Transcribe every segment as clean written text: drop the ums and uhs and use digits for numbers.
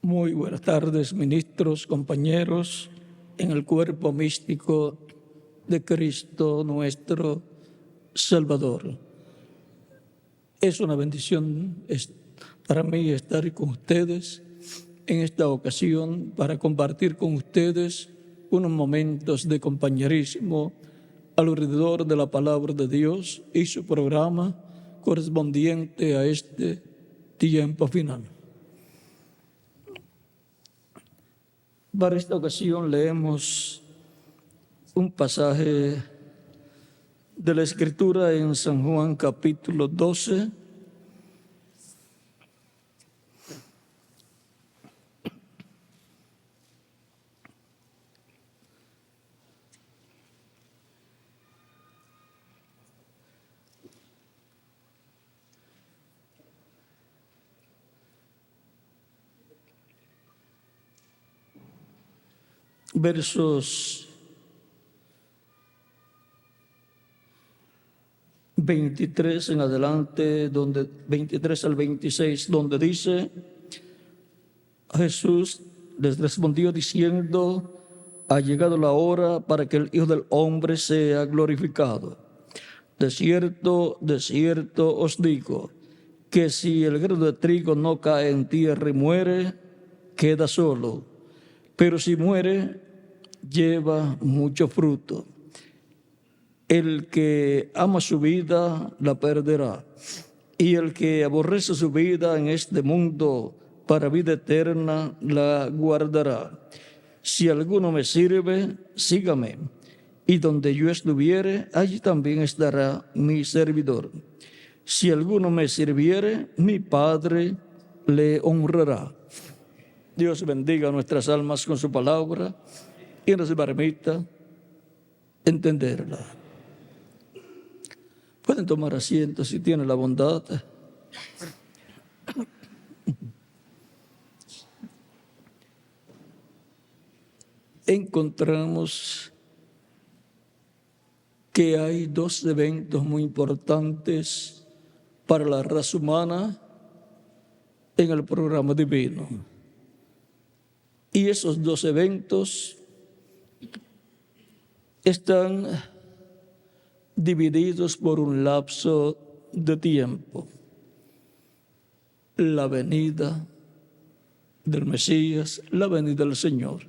Muy buenas tardes, ministros, compañeros, en el cuerpo místico de Cristo nuestro Salvador. Es una bendición para mí estar con ustedes en esta ocasión para compartir con ustedes unos momentos de compañerismo alrededor de la palabra de Dios y su programa correspondiente a este tiempo final. Para esta ocasión leemos un pasaje de la Escritura en San Juan capítulo 12, versos 23 en adelante, 23 al 26, donde dice: Jesús les respondió diciendo: ha llegado la hora para que el Hijo del Hombre sea glorificado. De cierto os digo, que si el grano de trigo no cae en tierra y muere, queda solo. Pero si muere, lleva mucho fruto. El que ama su vida, la perderá. Y el que aborrece su vida en este mundo, para vida eterna, la guardará. Si alguno me sirve, sígame. Y donde yo estuviere, allí también estará mi servidor. Si alguno me sirviere, mi Padre le honrará. Dios bendiga nuestras almas con su palabra y nos permita entenderla. Pueden tomar asiento si tienen la bondad. Encontramos que hay dos eventos muy importantes para la raza humana en el programa divino. Y esos dos eventos están divididos por un lapso de tiempo. La venida del Mesías, la venida del Señor.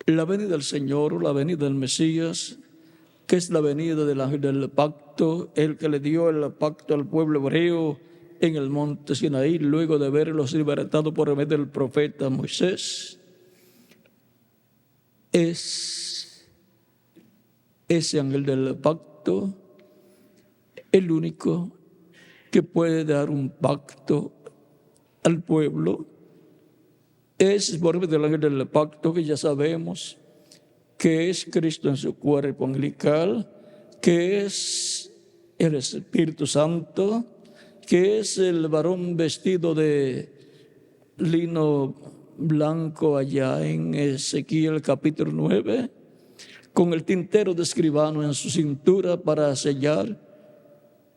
La venida del Señor o la venida del Mesías, que es la venida del ángel del pacto, el que le dio el pacto al pueblo hebreo en el monte Sinaí, luego de haberlos libertado por medio del profeta Moisés, es ese ángel del pacto el único que puede dar un pacto al pueblo. Es por medio del ángel del pacto que ya sabemos que es Cristo en su cuerpo angelical, que es el Espíritu Santo, que es el varón vestido de lino blanco allá en Ezequiel capítulo 9, con el tintero de escribano en su cintura para sellar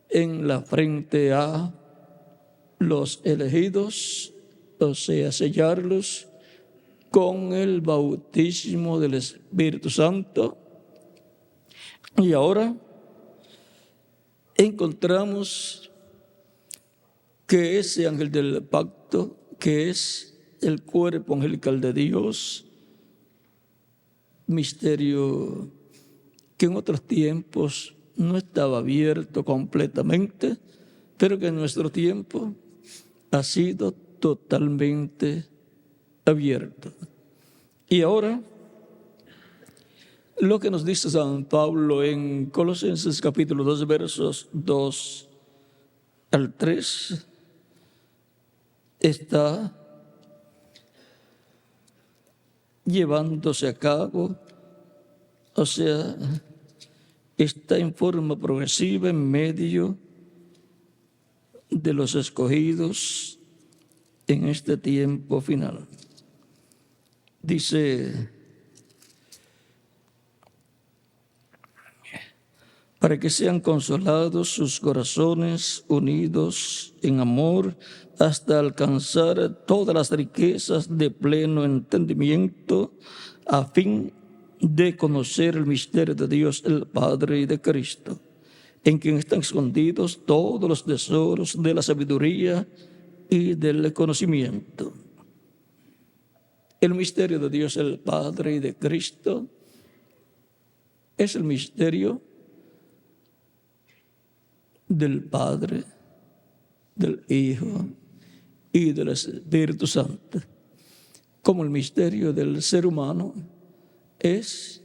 en la frente a los elegidos, o sea, sellarlos con el bautismo del Espíritu Santo. Y ahora encontramos que ese ángel del pacto, que es el cuerpo angelical de Dios, misterio que en otros tiempos no estaba abierto completamente, pero que en nuestro tiempo ha sido totalmente abierto. Y ahora, lo que nos dice San Pablo en Colosenses capítulo 2, versos 2 al 3, está llevándose a cabo, o sea, está en forma progresiva en medio de los escogidos en este tiempo final. Dice: para que sean consolados sus corazones unidos en amor hasta alcanzar todas las riquezas de pleno entendimiento, a fin de conocer el misterio de Dios el Padre y de Cristo, en quien están escondidos todos los tesoros de la sabiduría y del conocimiento. El misterio de Dios el Padre y de Cristo es el misterio del Padre, del Hijo y del Espíritu Santo, como el misterio del ser humano es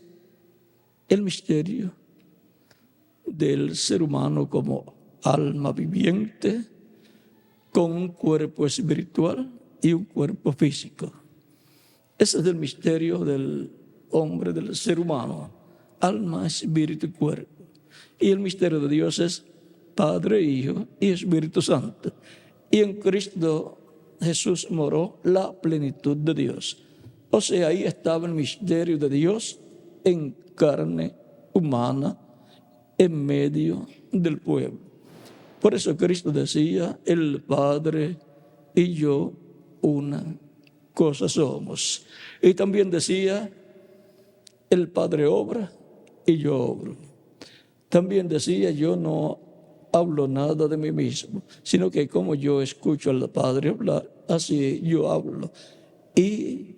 el misterio del ser humano como alma viviente con un cuerpo espiritual y un cuerpo físico. Ese es el misterio del hombre, del ser humano, alma, espíritu y cuerpo. Y el misterio de Dios es Padre, Hijo y Espíritu Santo. Y en Cristo Jesús moró la plenitud de Dios. O sea, ahí estaba el misterio de Dios en carne humana, en medio del pueblo. Por eso Cristo decía, el Padre y yo una cosa somos. Y también decía, el Padre obra y yo obro. También decía, yo no hablo nada de mí mismo, sino que como yo escucho al Padre hablar, así yo hablo. Y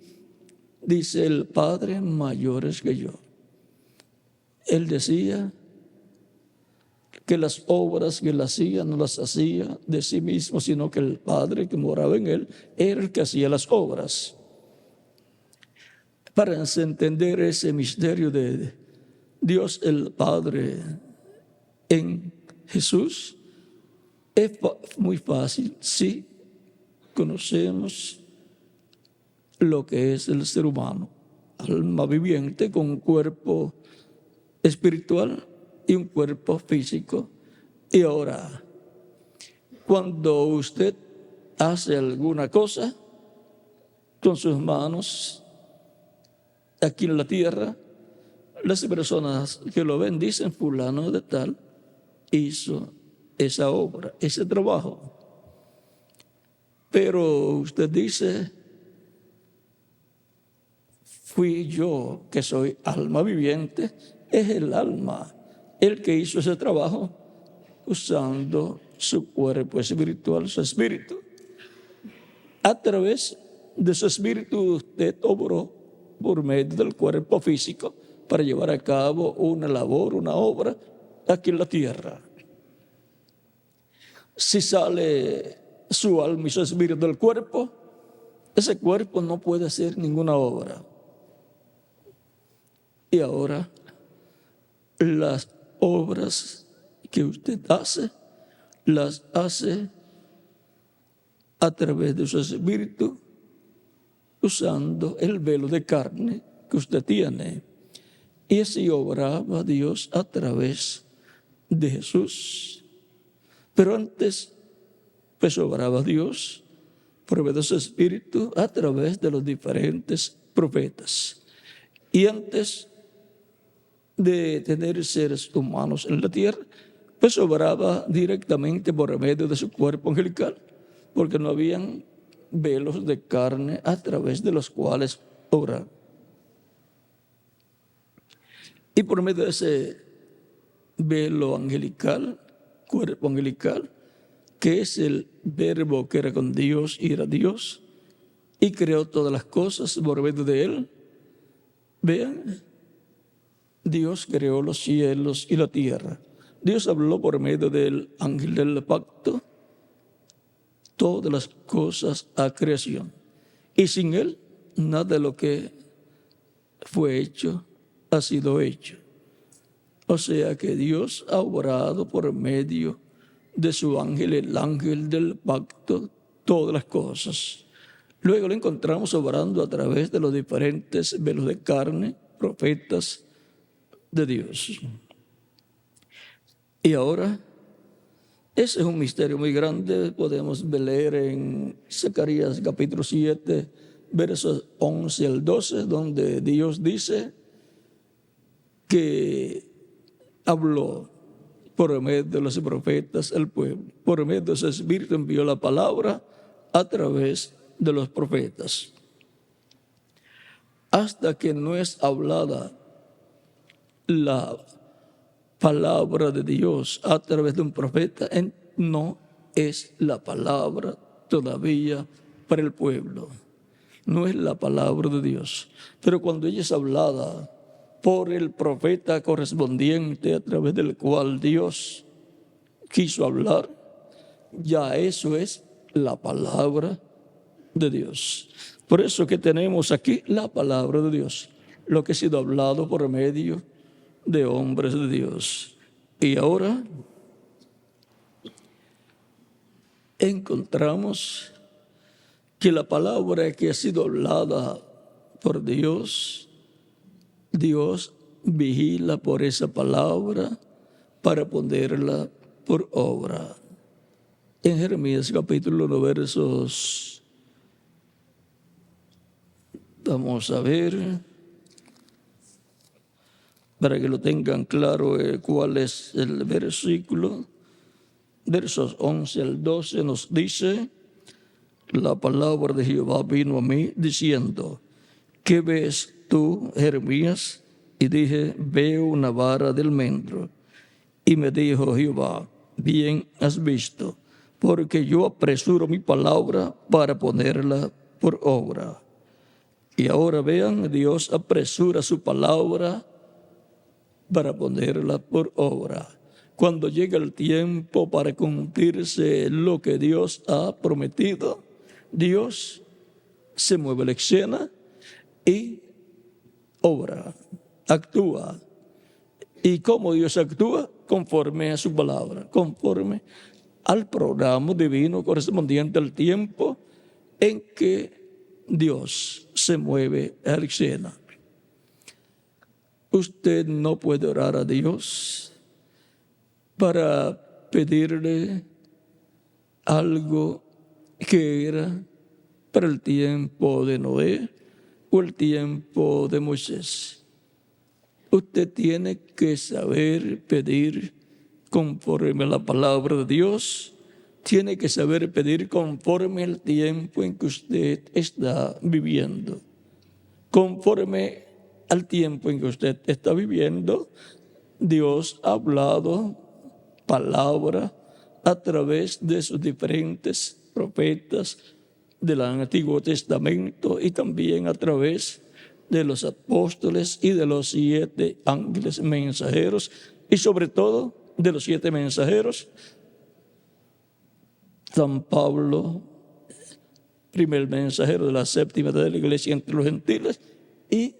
dice, el Padre mayor es que yo. Él decía que las obras que él hacía no las hacía de sí mismo, sino que el Padre que moraba en él era el que hacía las obras. Para entender ese misterio de Dios el Padre en Jesús, es muy fácil si conocemos lo que es el ser humano, alma viviente con un cuerpo espiritual y un cuerpo físico. Y ahora, cuando usted hace alguna cosa con sus manos aquí en la tierra, las personas que lo ven dicen, fulano de tal hizo esa obra, ese trabajo. Pero usted dice, fui yo que soy alma viviente, es el alma el que hizo ese trabajo usando su cuerpo espiritual, su espíritu. A través de su espíritu usted obró por medio del cuerpo físico para llevar a cabo una labor, una obra aquí en la tierra. Si sale su alma y su espíritu del cuerpo, ese cuerpo no puede hacer ninguna obra. Y ahora, las obras que usted hace, las hace a través de su espíritu, usando el velo de carne que usted tiene. Y así obraba Dios a través de Jesús. Pero antes, pues obraba Dios por medio de su espíritu a través de los diferentes profetas. Y antes de tener seres humanos en la tierra, pues obraba directamente por medio de su cuerpo angelical, porque no habían velos de carne a través de los cuales obraba. Y por medio de ese velo angelical, cuerpo angelical, que es el verbo que era con Dios y era Dios, y creó todas las cosas por medio de él. Vean, Dios creó los cielos y la tierra. Dios habló por medio del ángel del pacto todas las cosas a creación. Y sin él, nada de lo que fue hecho ha sido hecho. O sea que Dios ha obrado por medio de su ángel, el ángel del pacto, todas las cosas. Luego lo encontramos obrando a través de los diferentes velos de carne, profetas de Dios. Y ahora, ese es un misterio muy grande. Podemos leer en Zacarías capítulo 7, versos 11 al 12, donde Dios dice que habló por medio de los profetas al pueblo. Por medio de su Espíritu envió la palabra a través de los profetas. Hasta que no es hablada la palabra de Dios a través de un profeta, no es la palabra todavía para el pueblo. No es la palabra de Dios. Pero cuando ella es hablada por el profeta correspondiente a través del cual Dios quiso hablar, ya eso es la palabra de Dios. Por eso que tenemos aquí la palabra de Dios, lo que ha sido hablado por medio de hombres de Dios. Y ahora encontramos que la palabra que ha sido hablada por Dios, Dios vigila por esa palabra para ponerla por obra. En Jeremías capítulo 1, versos, vamos a ver, para que lo tengan claro cuál es el versículo. Versos 11 al 12 nos dice: la palabra de Jehová vino a mí diciendo, ¿qué ves tú, Jeremías? Y dije, veo una vara de almendro. Y me dijo Jehová, bien has visto, porque yo apresuro mi palabra para ponerla por obra. Y ahora vean, Dios apresura su palabra para ponerla por obra. Cuando llega el tiempo para cumplirse lo que Dios ha prometido, Dios se mueve a la escena y obra, actúa. ¿Y cómo Dios actúa? Conforme a su palabra, conforme al programa divino correspondiente al tiempo en que Dios se mueve a la escena. Usted no puede orar a Dios para pedirle algo que era para el tiempo de Noé o el tiempo de Moisés. Usted tiene que saber pedir conforme a la palabra de Dios, tiene que saber pedir conforme al tiempo en que usted está viviendo. Conforme al tiempo en que usted está viviendo, Dios ha hablado palabra a través de sus diferentes profetas del Antiguo Testamento y también a través de los apóstoles y de los 7 ángeles mensajeros y sobre todo de los 7 mensajeros, San Pablo, primer mensajero de la séptima de la iglesia entre los gentiles, y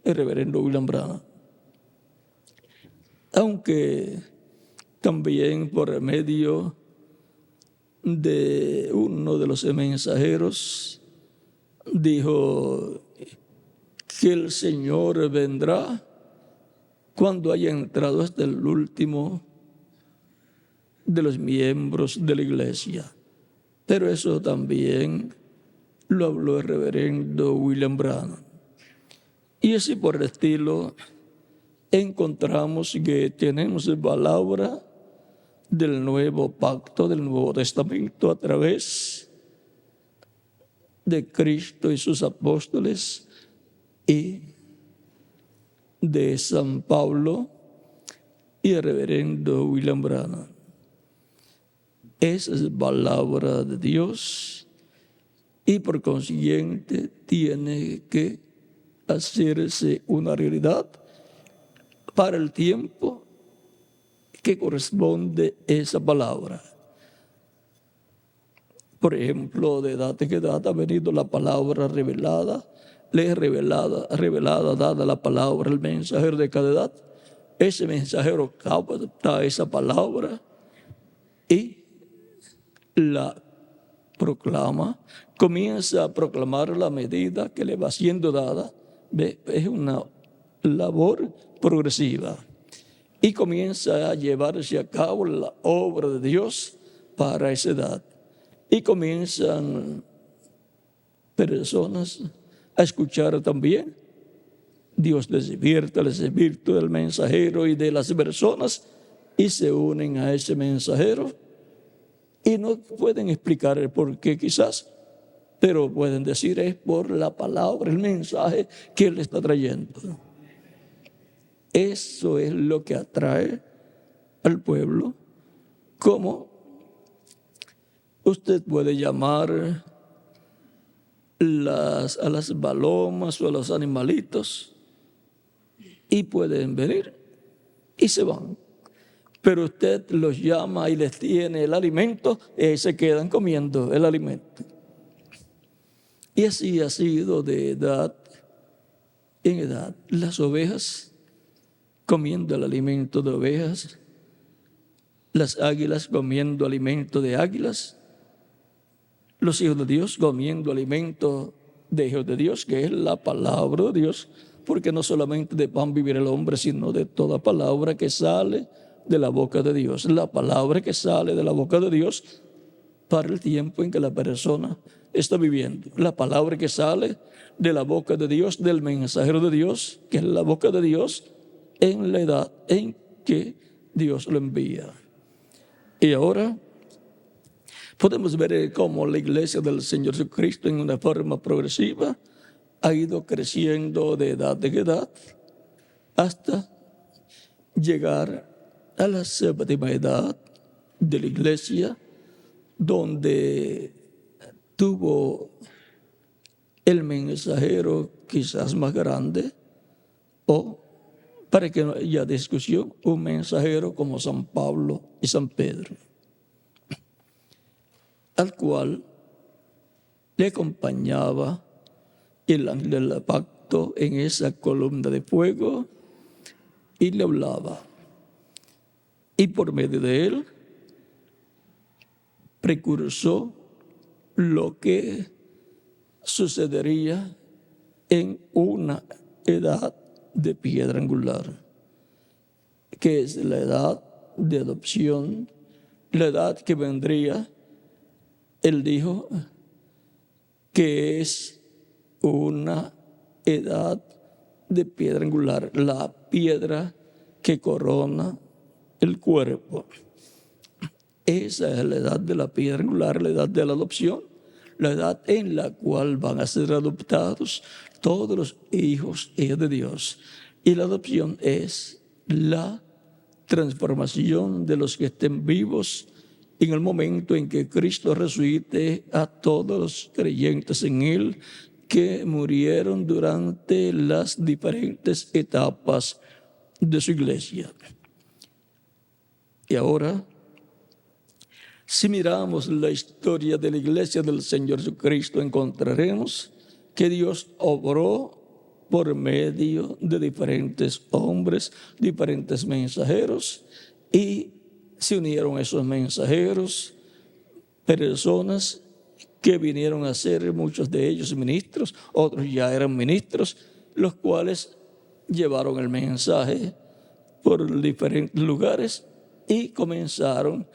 el reverendo William Branham. Aunque también por medio de uno de los mensajeros dijo que el Señor vendrá cuando haya entrado hasta el último de los miembros de la iglesia. Pero eso también lo habló el reverendo William Branham. Y así por el estilo encontramos que tenemos la palabra del nuevo pacto, del Nuevo Testamento a través de Cristo y sus apóstoles y de San Pablo y el reverendo William Branham. Esa es palabra de Dios y por consiguiente tiene que hacerse una realidad para el tiempo que corresponde esa palabra. Por ejemplo, de data que data ha venido la palabra revelada, le es revelada, dada la palabra, el mensajero de cada edad. Ese mensajero capta esa palabra y la proclama, comienza a proclamar la medida que le va siendo dada. Es una labor progresiva y comienza a llevarse a cabo la obra de Dios para esa edad. Y comienzan personas a escuchar también. Dios les divierte el espíritu del mensajero y de las personas y se unen a ese mensajero y no pueden explicar el por qué quizás, pero pueden decir es por la palabra, el mensaje que él está trayendo. Eso es lo que atrae al pueblo, como usted puede llamar a las palomas o a los animalitos y pueden venir y se van. Pero usted los llama y les tiene el alimento y se quedan comiendo el alimento. Y así ha sido de edad en edad. Las ovejas comiendo el alimento de ovejas, las águilas comiendo alimento de águilas, los hijos de Dios comiendo alimento de hijos de Dios, que es la palabra de Dios, porque no solamente de pan vivirá el hombre, sino de toda palabra que sale de la boca de Dios. La palabra que sale de la boca de Dios para el tiempo en que la persona está viviendo. La palabra que sale de la boca de Dios, del mensajero de Dios, que es la boca de Dios en la edad en que Dios lo envía. Y ahora podemos ver cómo la iglesia del Señor Jesucristo en una forma progresiva ha ido creciendo de edad en edad hasta llegar a la séptima edad de la iglesia, donde tuvo el mensajero quizás más grande, o para que no haya discusión, un mensajero como San Pablo y San Pedro, al cual le acompañaba el ángel del pacto en esa columna de fuego y le hablaba. Y por medio de él precursó lo que sucedería en una edad de piedra angular, que es la edad de adopción, la edad que vendría, él dijo, que es una edad de piedra angular, la piedra que corona el cuerpo. Esa es la edad de la piedra angular, la edad de la adopción, la edad en la cual van a ser adoptados todos los hijos de Dios. Y la adopción es la transformación de los que estén vivos en el momento en que Cristo resucite a todos los creyentes en Él que murieron durante las diferentes etapas de su iglesia. Y ahora, si miramos la historia de la iglesia del Señor Jesucristo, encontraremos que Dios obró por medio de diferentes hombres, diferentes mensajeros, y se unieron esos mensajeros, personas que vinieron a ser muchos de ellos ministros, otros ya eran ministros, los cuales llevaron el mensaje por diferentes lugares y comenzaron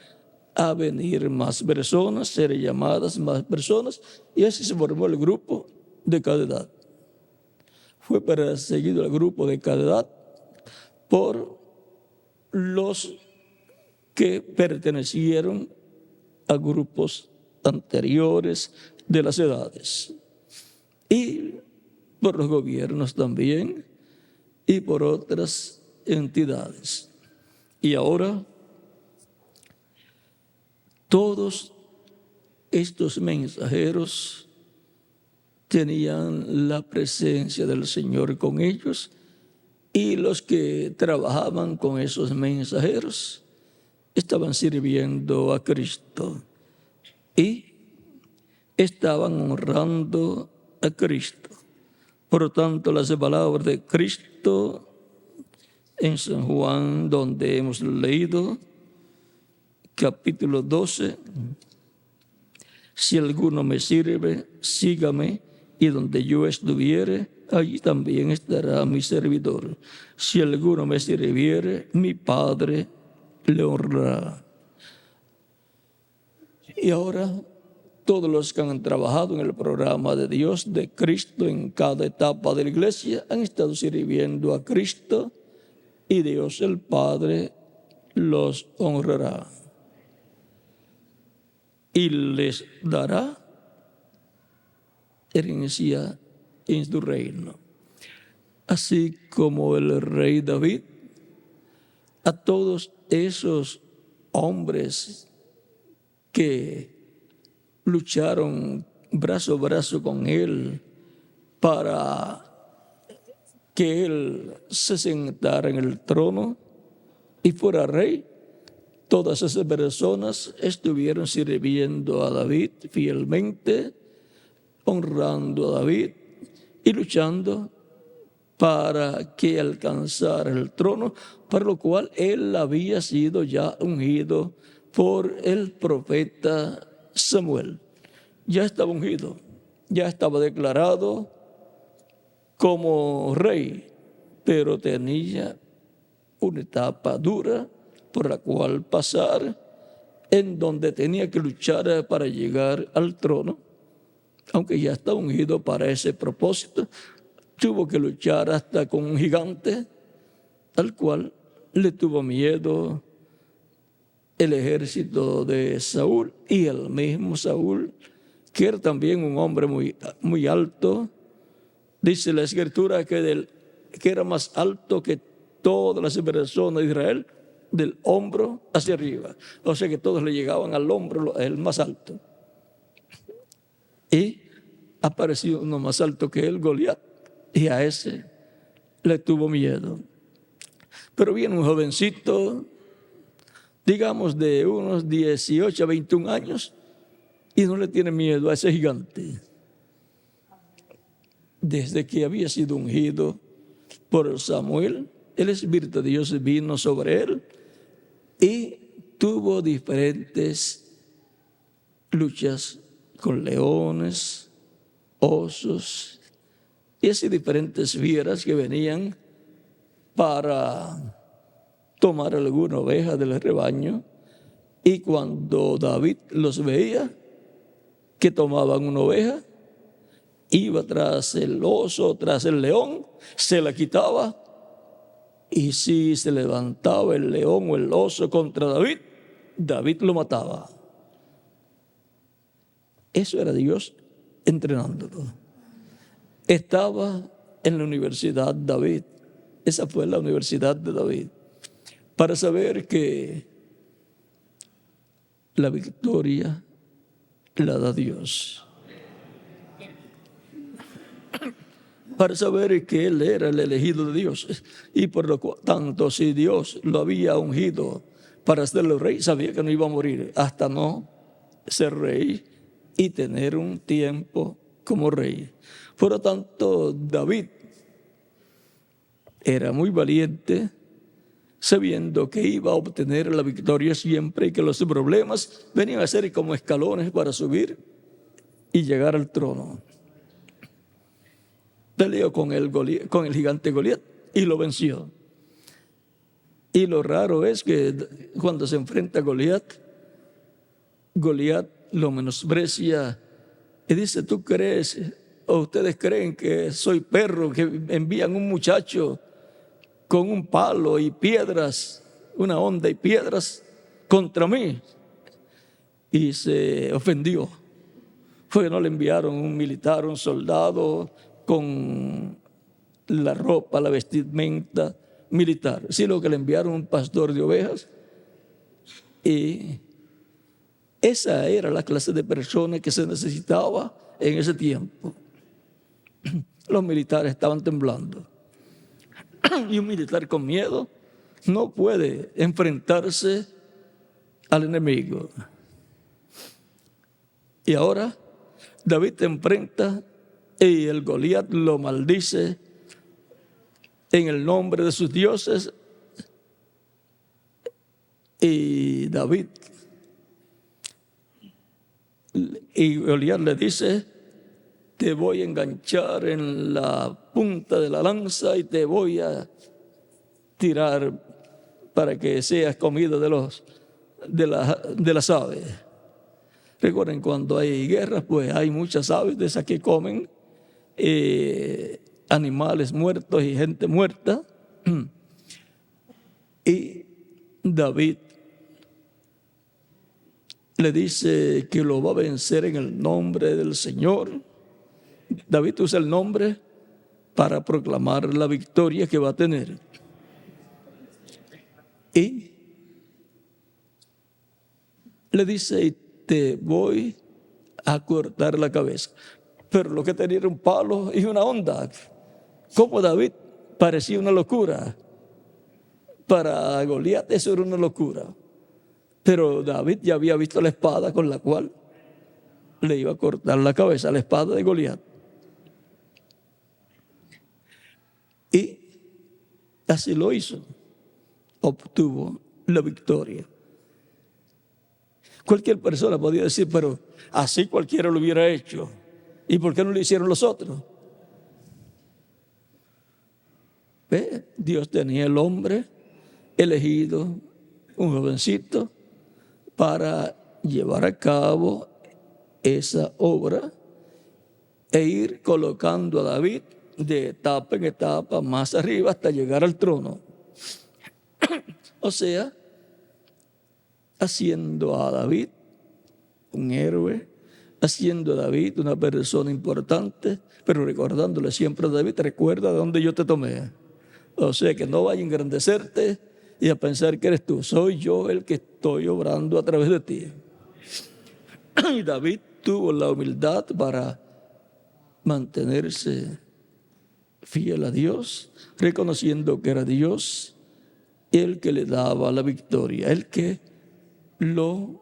a venir más personas, ser llamadas más personas, y así se formó el grupo de cada edad. Fue perseguido el grupo de cada edad por los que pertenecieron a grupos anteriores de las edades, y por los gobiernos también, y por otras entidades. Y ahora, todos estos mensajeros tenían la presencia del Señor con ellos, y los que trabajaban con esos mensajeros estaban sirviendo a Cristo y estaban honrando a Cristo. Por lo tanto, las palabras de Cristo en San Juan, donde hemos leído, capítulo 12, si alguno me sirve, sígame, y donde yo estuviere, allí también estará mi servidor. Si alguno me sirviere, mi Padre le honrará. Y ahora, todos los que han trabajado en el programa de Dios, de Cristo, en cada etapa de la iglesia, han estado sirviendo a Cristo, y Dios el Padre los honrará y les dará herencia en su reino. Así como el rey David, a todos esos hombres que lucharon brazo a brazo con él para que él se sentara en el trono y fuera rey, todas esas personas estuvieron sirviendo a David fielmente, honrando a David y luchando para que alcanzara el trono, para lo cual él había sido ya ungido por el profeta Samuel. Ya estaba ungido, ya estaba declarado como rey, pero tenía una etapa dura por la cual pasar, en donde tenía que luchar para llegar al trono. Aunque ya estaba ungido para ese propósito, tuvo que luchar hasta con un gigante, al cual le tuvo miedo el ejército de Saúl y el mismo Saúl, que era también un hombre muy alto. Dice la Escritura que era más alto que todas las personas de Israel, del hombro hacia arriba. O sea que todos le llegaban al hombro, el más alto. Y apareció uno más alto que él, Goliat, y a ese le tuvo miedo. Pero viene un jovencito, digamos de unos 18 a 21 años, y no le tiene miedo a ese gigante. Desde que había sido ungido por Samuel, el Espíritu de Dios vino sobre él y tuvo diferentes luchas con leones, osos y así diferentes fieras que venían para tomar alguna oveja del rebaño. Y cuando David los veía que tomaban una oveja, iba tras el oso, tras el león, se la quitaba, y si se levantaba el león o el oso contra David, David lo mataba. Eso era Dios entrenándolo. Estaba en la universidad David, esa fue la universidad de David, para saber que la victoria la da Dios. Para saber que él era el elegido de Dios. Y por lo tanto, si Dios lo había ungido para hacerlo rey, sabía que no iba a morir hasta no ser rey y tener un tiempo como rey. Por lo tanto, David era muy valiente, sabiendo que iba a obtener la victoria siempre y que los problemas venían a ser como escalones para subir y llegar al trono. Peleó con el gigante Goliat y lo venció. Y lo raro es que cuando se enfrenta a Goliat lo menosprecia y dice: ¿tú crees o ustedes creen que soy perro, que envían un muchacho con un palo y piedras, una honda y piedras contra mí? Y se ofendió. Fue que no le enviaron un militar, un soldado con la ropa, la vestimenta militar, sino que le enviaron un pastor de ovejas. Y esa era la clase de persona que se necesitaba en ese tiempo. Los militares estaban temblando. Y un militar con miedo no puede enfrentarse al enemigo. Y ahora David te enfrenta y el Goliat lo maldice en el nombre de sus dioses. Y Goliat le dice: te voy a enganchar en la punta de la lanza y te voy a tirar para que seas comido de las aves. Recuerden, cuando hay guerras, pues hay muchas aves de esas que comen animales muertos y gente muerta. Y David le dice que lo va a vencer en el nombre del Señor. David usa el nombre para proclamar la victoria que va a tener. Y le dice, te voy a cortar la cabeza. Pero lo que tenía era un palo y una onda. Como David parecía una locura. Para Goliat eso era una locura. Pero David ya había visto la espada con la cual le iba a cortar la cabeza, la espada de Goliat. Y así lo hizo. Obtuvo la victoria. Cualquier persona podía decir, pero así cualquiera lo hubiera hecho. ¿Y por qué no lo hicieron los otros? ¿Ve? Dios tenía el hombre elegido, un jovencito, para llevar a cabo esa obra e ir colocando a David de etapa en etapa más arriba hasta llegar al trono. O sea, haciendo a David un héroe, haciendo a David una persona importante, pero recordándole siempre a David, recuerda de dónde yo te tomé. O sea, que no vaya a engrandecerte y a pensar que eres tú. Soy yo el que estoy obrando a través de ti. Y David tuvo la humildad para mantenerse fiel a Dios, reconociendo que era Dios el que le daba la victoria, el que lo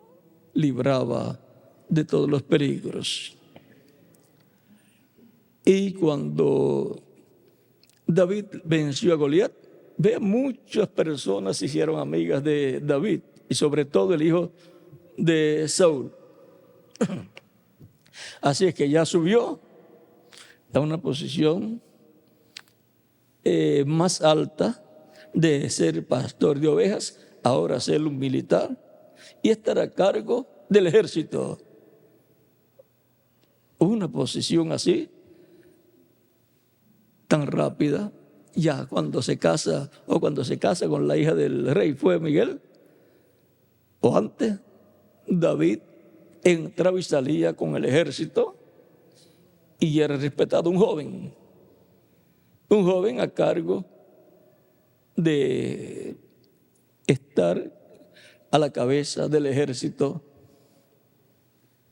libraba de todos los peligros. Y cuando David venció a Goliat, muchas personas se hicieron amigas de David, y sobre todo el hijo de Saúl. Así es que ya subió a una posición más alta de ser pastor de ovejas, ahora ser un militar y estar a cargo del ejército. Una posición así, tan rápida, ya cuando se casa con la hija del rey fue Miguel, o antes, David entraba y salía con el ejército y era respetado un joven a cargo de estar a la cabeza del ejército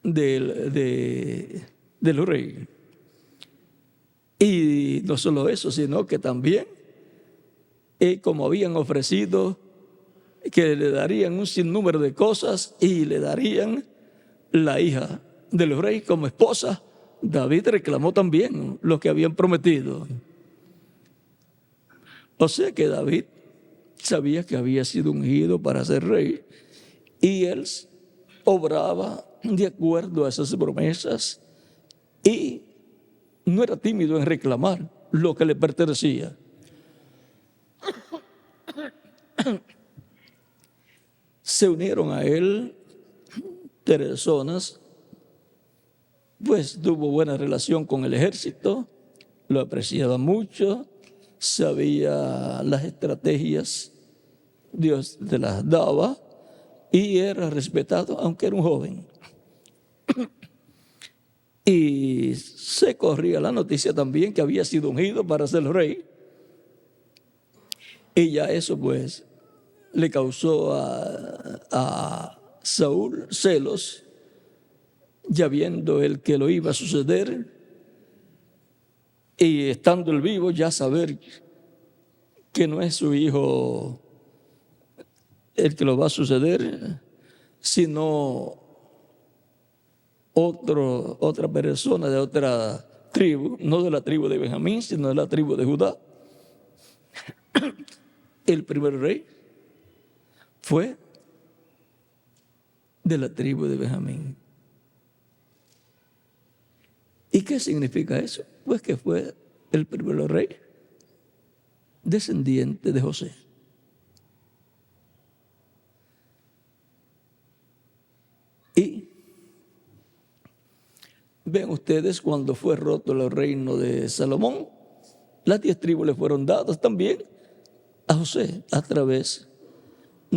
del rey. Y no solo eso, sino que también, como habían ofrecido que le darían un sinnúmero de cosas y le darían la hija del rey como esposa, David reclamó también lo que habían prometido. O sea que David sabía que había sido ungido para ser rey y él obraba de acuerdo a esas promesas y no era tímido en reclamar lo que le pertenecía. Se unieron a él personas, pues tuvo buena relación con el ejército, lo apreciaba mucho, sabía las estrategias, Dios te las daba y era respetado, aunque era un joven. Y se corría la noticia también que había sido ungido para ser rey. Y ya eso pues le causó a Saúl celos, ya viendo él que lo iba a suceder y estando él vivo ya saber que no es su hijo el que lo va a suceder, sino otra persona de otra tribu, no de la tribu de Benjamín, sino de la tribu de Judá. El primer rey fue de la tribu de Benjamín. ¿Y qué significa eso? Pues que fue el primer rey descendiente de José. Y ven ustedes, cuando fue roto el reino de Salomón, las 10 tribus le fueron dadas también a José a través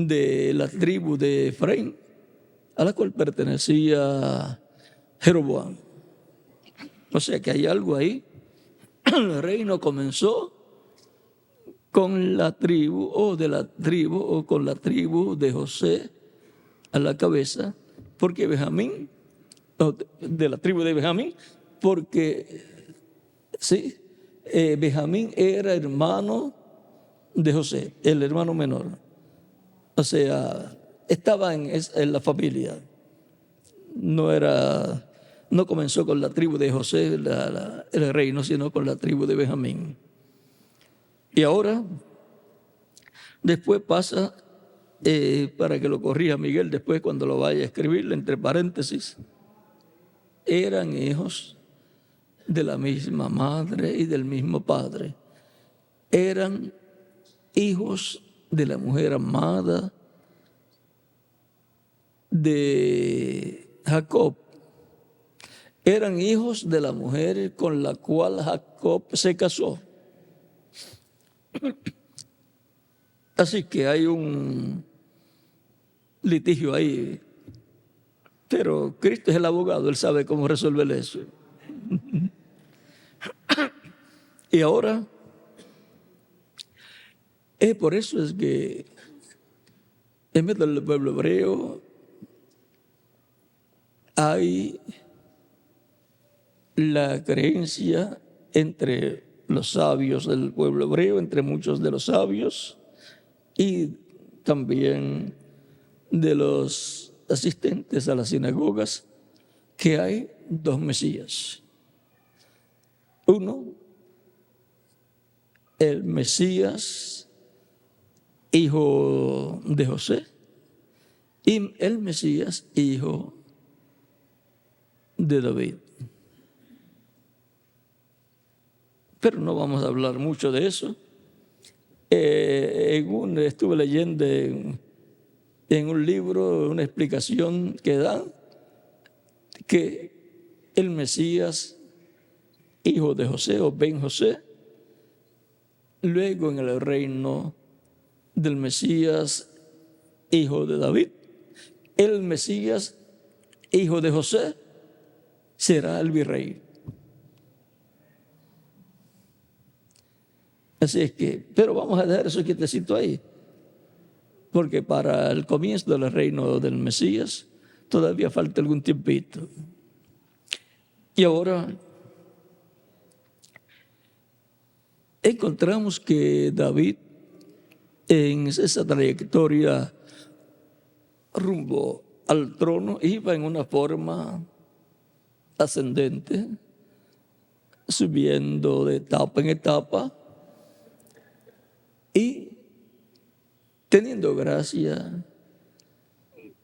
de la tribu de Efraín, a la cual pertenecía Jeroboam. O sea que hay algo ahí. El reino comenzó con la tribu o con la tribu de José a la cabeza, porque Benjamín, de la tribu de Benjamín, porque sí, Benjamín era hermano de José, el hermano menor. O sea, estaba en la familia. No comenzó con la tribu de José el reino, sino con la tribu de Benjamín. Y ahora, después pasa, para que lo corrija Miguel, después cuando lo vaya a escribir, entre paréntesis, eran hijos de la misma madre y del mismo padre. Eran hijos de la mujer amada de Jacob. Eran hijos de la mujer con la cual Jacob se casó. Así que hay un litigio ahí. Pero Cristo es el abogado, Él sabe cómo resolver eso. Y ahora, por eso es que en medio del pueblo hebreo hay la creencia entre los sabios del pueblo hebreo, entre muchos de los sabios, y también de los asistentes a las sinagogas, que hay dos Mesías. Uno, el Mesías, hijo de José, y el Mesías, hijo de David. Pero no vamos a hablar mucho de eso. Estuve leyendo en un libro una explicación que dan que el Mesías, hijo de José o Ben José, luego en el reino del Mesías, hijo de David, el Mesías, hijo de José, será el virrey. Así es que, pero vamos a dejar eso quietecito ahí, porque para el comienzo del reino del Mesías todavía falta algún tiempito. Y ahora encontramos que David, en esa trayectoria rumbo al trono, iba en una forma ascendente, subiendo de etapa en etapa y teniendo gracia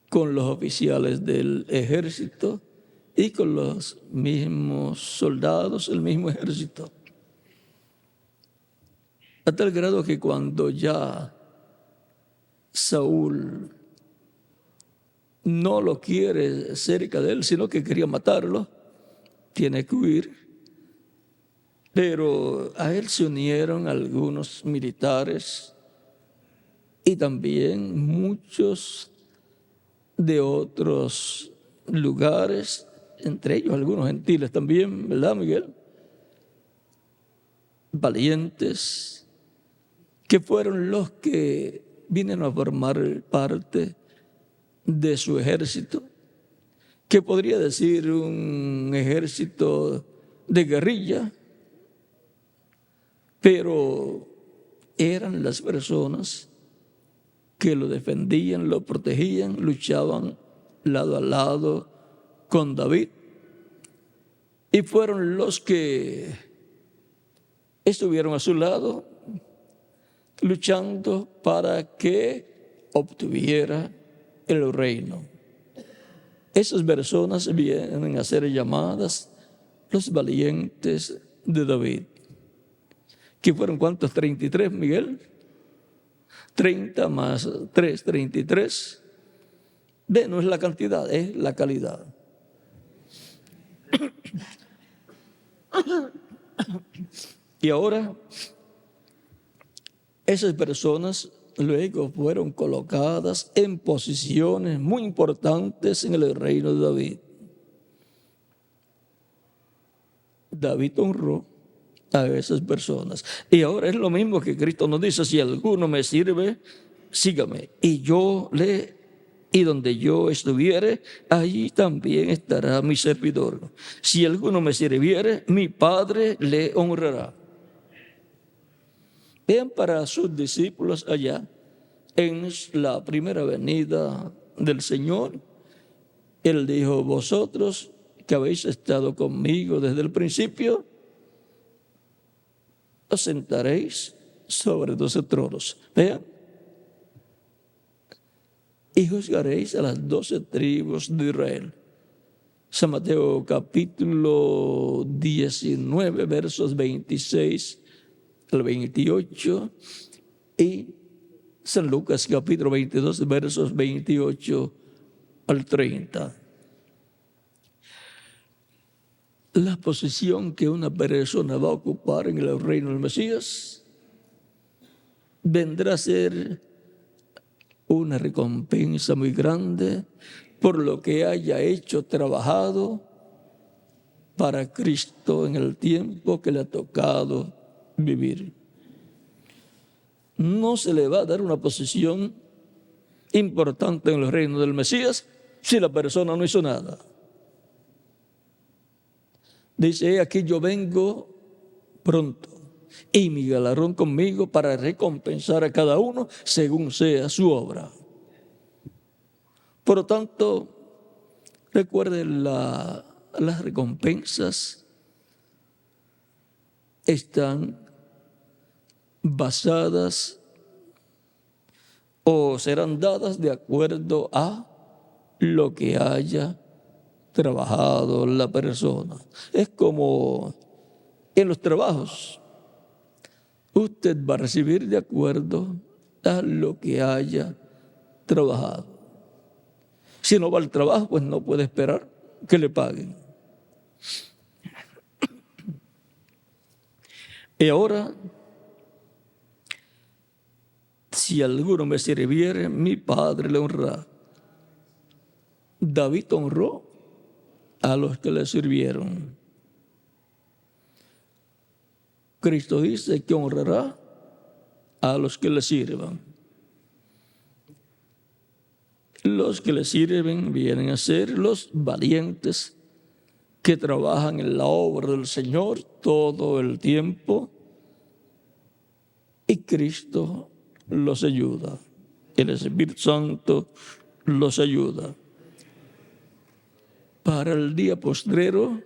con los oficiales del ejército y con los mismos soldados, el mismo ejército. A tal grado que cuando ya Saúl no lo quiere cerca de él, sino que quería matarlo, tiene que huir. Pero a él se unieron algunos militares y también muchos de otros lugares, entre ellos algunos gentiles también, ¿verdad, Miguel? Valientes, que fueron los que vinieron a formar parte de su ejército, que podría decir un ejército de guerrilla, pero eran las personas que lo defendían, lo protegían, luchaban lado a lado con David, y fueron los que estuvieron a su lado luchando para que obtuviera el reino. Esas personas vienen a ser llamadas los valientes de David. ¿Que fueron cuántos? 33, Miguel. 30 más 3, 33. No es la cantidad, es la calidad. Y ahora, esas personas luego fueron colocadas en posiciones muy importantes en el reino de David. David honró a esas personas. Y ahora es lo mismo que Cristo nos dice: si alguno me sirve, sígame. Y donde yo estuviere, allí también estará mi servidor. Si alguno me sirviere, mi Padre le honrará. Vean para sus discípulos allá, en la primera venida del Señor, Él dijo: vosotros que habéis estado conmigo desde el principio, os sentaréis sobre 12 tronos. Vean. Y juzgaréis a las 12 tribus de Israel. San Mateo capítulo 19, versos 26 al 28. Y San Lucas capítulo 22, versos 28 al 30. La posición que una persona va a ocupar en el reino del Mesías vendrá a ser una recompensa muy grande por lo que haya hecho, trabajado para Cristo en el tiempo que le ha tocado vivir. No se le va a dar una posición importante en el reino del Mesías si la persona no hizo nada. Dice: aquí yo vengo pronto, y mi galardón conmigo para recompensar a cada uno según sea su obra. Por lo tanto, recuerden, las recompensas están basadas o serán dadas de acuerdo a lo que haya trabajado la persona. Es como en los trabajos. Usted va a recibir de acuerdo a lo que haya trabajado. Si no va al trabajo, pues no puede esperar que le paguen. Y ahora, si alguno me sirviere, mi Padre le honrará. David honró a los que le sirvieron. Cristo dice que honrará a los que le sirvan. Los que le sirven vienen a ser los valientes que trabajan en la obra del Señor todo el tiempo, y Cristo los ayuda. El Espíritu Santo los ayuda. Para el día postrero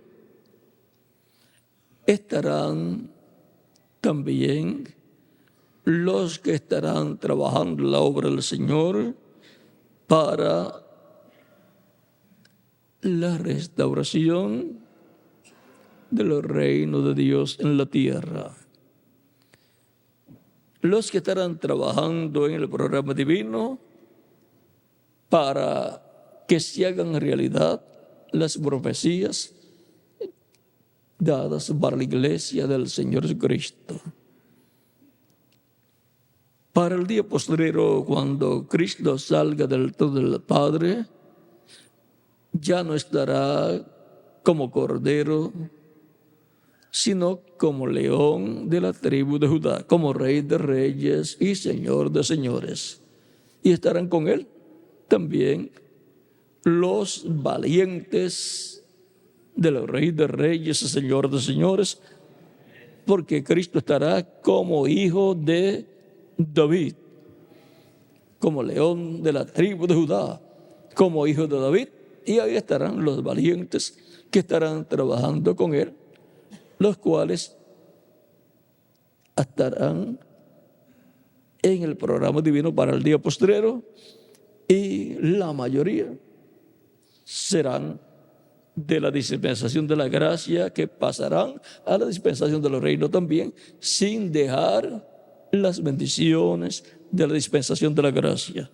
estarán también los que estarán trabajando en la obra del Señor para la restauración del reino de Dios en la tierra. Los que estarán trabajando en el programa divino para que se hagan realidad las profecías dadas para la iglesia del Señor Jesucristo. Para el día postrero, cuando Cristo salga del todo del Padre, ya no estará como cordero, sino como león de la tribu de Judá, como Rey de reyes y Señor de señores. Y estarán con él también los valientes del Rey de reyes y Señor de señores, porque Cristo estará como hijo de David, como león de la tribu de Judá, como hijo de David. Y ahí estarán los valientes que estarán trabajando con él, los cuales estarán en el programa divino para el día postrero, y la mayoría serán de la dispensación de la gracia, que pasarán a la dispensación de los reinos también, sin dejar las bendiciones de la dispensación de la gracia.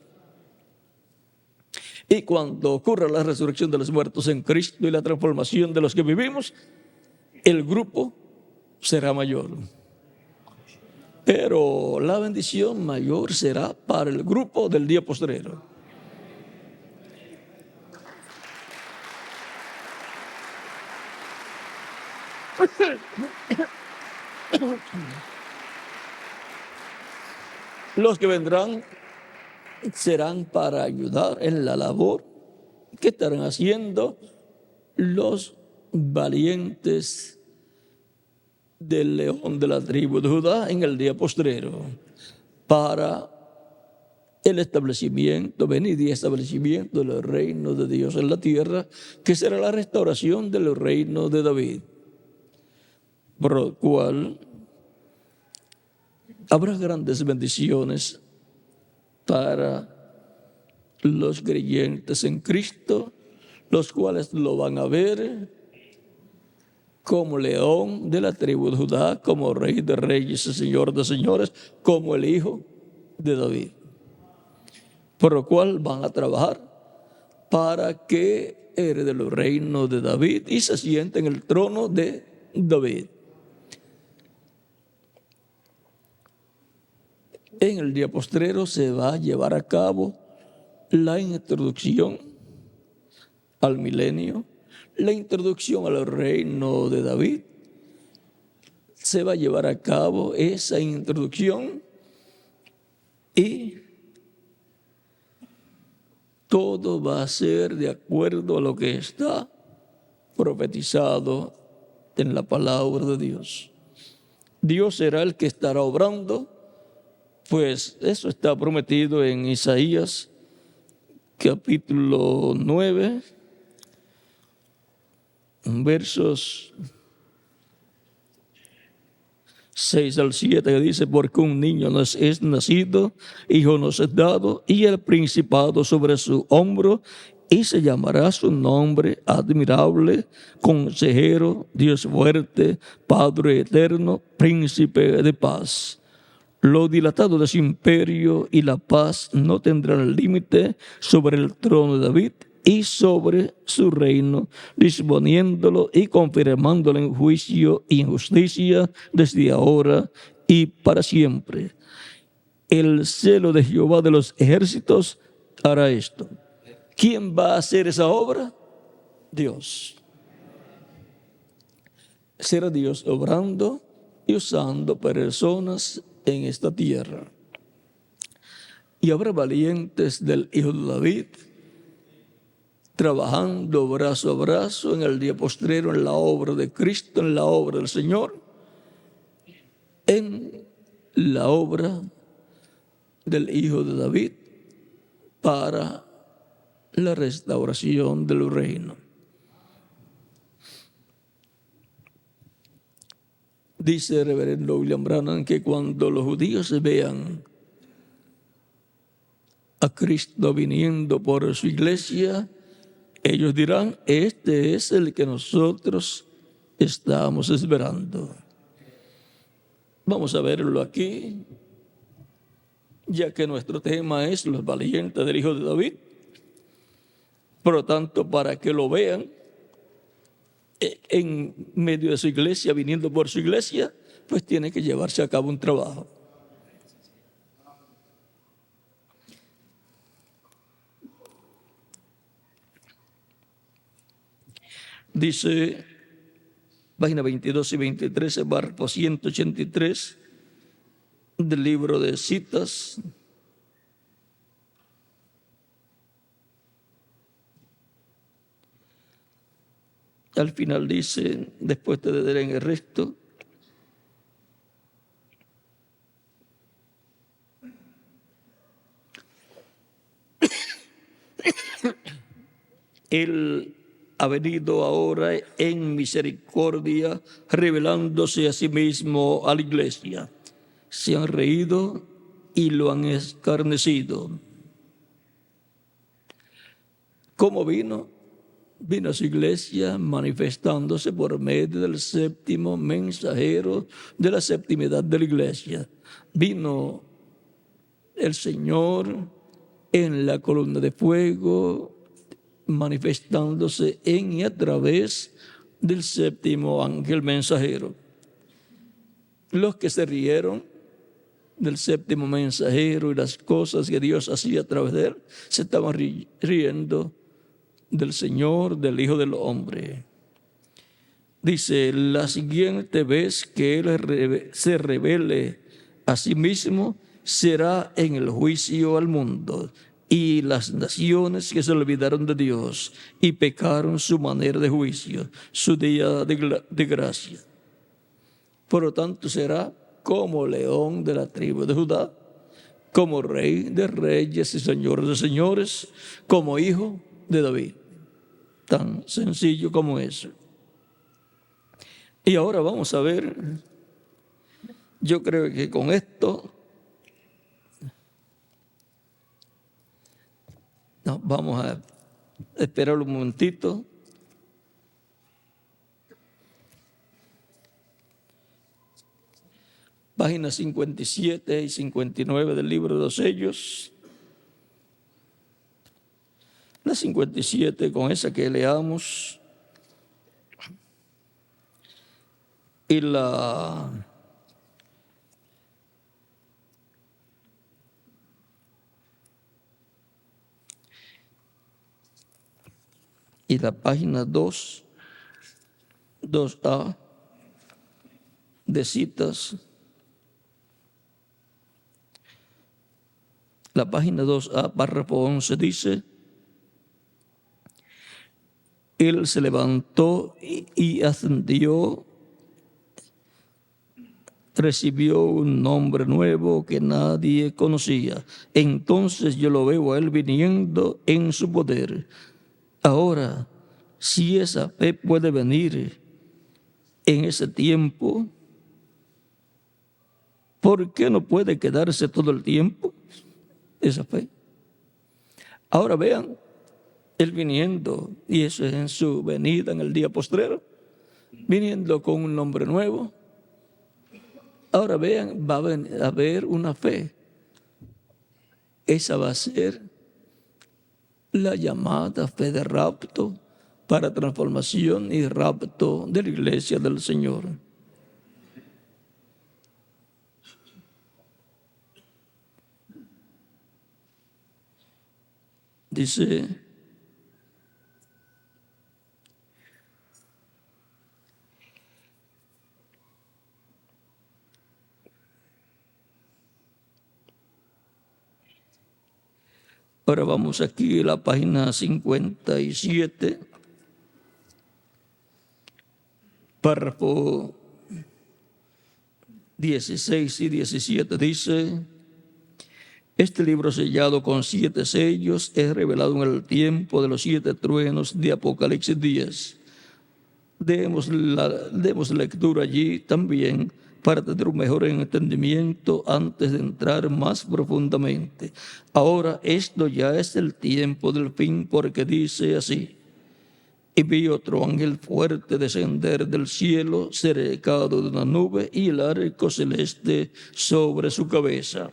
Y cuando ocurra la resurrección de los muertos en Cristo y la transformación de los que vivimos, el grupo será mayor. pero la bendición mayor será para el grupo del día postrero. Los que vendrán serán para ayudar en la labor que estarán haciendo los valientes del león de la tribu de Judá en el día postrero, para el establecimiento, venida y establecimiento del reino de Dios en la tierra, que será la restauración del reino de David, por lo cual habrá grandes bendiciones para los creyentes en Cristo, los cuales lo van a ver como león de la tribu de Judá, como rey de reyes y señor de señores, como el hijo de David. Por lo cual van a trabajar para que herede el reino de David y se siente en el trono de David. En el día postrero se va a llevar a cabo la introducción al milenio, la introducción al reino de David. Se va a llevar a cabo esa introducción y todo va a ser de acuerdo a lo que está profetizado en la palabra de Dios. Dios será el que estará obrando, pues eso está prometido en Isaías capítulo 9, versos 6 al 7, que dice: porque un niño nos es nacido, hijo nos es dado, y el principado sobre su hombro, y se llamará su nombre admirable, consejero, Dios fuerte, Padre eterno, príncipe de paz. Lo dilatado de su imperio y la paz no tendrán límite sobre el trono de David y sobre su reino, disponiéndolo y confirmándolo en juicio y en justicia desde ahora y para siempre. El celo de Jehová de los ejércitos hará esto. ¿Quién va a hacer esa obra? Dios. Será Dios obrando y usando personas en esta tierra. Y habrá valientes del hijo de David trabajando brazo a brazo en el día postrero en la obra de Cristo, en la obra del Señor, en la obra del hijo de David para la restauración del reino. Dice el reverendo William Branham que cuando los judíos vean a Cristo viniendo por su iglesia, ellos dirán: este es el que nosotros estamos esperando. Vamos a verlo aquí, ya que nuestro tema es los valientes del hijo de David. Por lo tanto, para que lo vean en medio de su iglesia, viniendo por su iglesia, pues tiene que llevarse a cabo un trabajo. Dice, página 22 y 23, párrafo 183 del libro de citas. Al final dice, después te daré en el resto, Él ha venido ahora en misericordia, revelándose a sí mismo a la iglesia. Se han reído y lo han escarnecido. ¿Cómo vino? Vino a su iglesia manifestándose por medio del séptimo mensajero de la septimidad de la iglesia. Vino el Señor en la columna de fuego, manifestándose en y a través del séptimo ángel mensajero. Los que se rieron del séptimo mensajero y las cosas que Dios hacía a través de él, se estaban riendo del Señor, del Hijo del Hombre. Dice, la siguiente vez que Él se revele a sí mismo será en el juicio al mundo y las naciones que se olvidaron de Dios y pecaron su manera de juicio, su día de gracia. Por lo tanto, será como león de la tribu de Judá, como rey de reyes y señor de señores, como hijo de David. Tan sencillo como eso. Y ahora vamos a ver, yo creo que con esto vamos a esperar un momentito. Páginas 57 y 59 del libro de los sellos. La 57, con esa que leamos, y la página 2A de citas. La página 2A, párrafo 11, dice: Él se levantó y ascendió, recibió un nombre nuevo que nadie conocía. Entonces yo lo veo a Él viniendo en su poder. Ahora, si esa fe puede venir en ese tiempo, ¿por qué no puede quedarse todo el tiempo esa fe? Ahora vean, Él viniendo, y eso es en su venida en el día postrero, viniendo con un nombre nuevo. Ahora vean, va a haber una fe. Esa va a ser la llamada fe de rapto para transformación y rapto de la iglesia del Señor. Dice: ahora vamos aquí a la página 57, párrafo 16 y 17, dice: este libro sellado con 7 sellos es revelado en el tiempo de los 7 truenos de Apocalipsis 10. Demos lectura allí también para tener un mejor entendimiento antes de entrar más profundamente. Ahora esto ya es el tiempo del fin, porque dice así: y vi otro ángel fuerte descender del cielo, cercado de una nube y el arco celeste sobre su cabeza.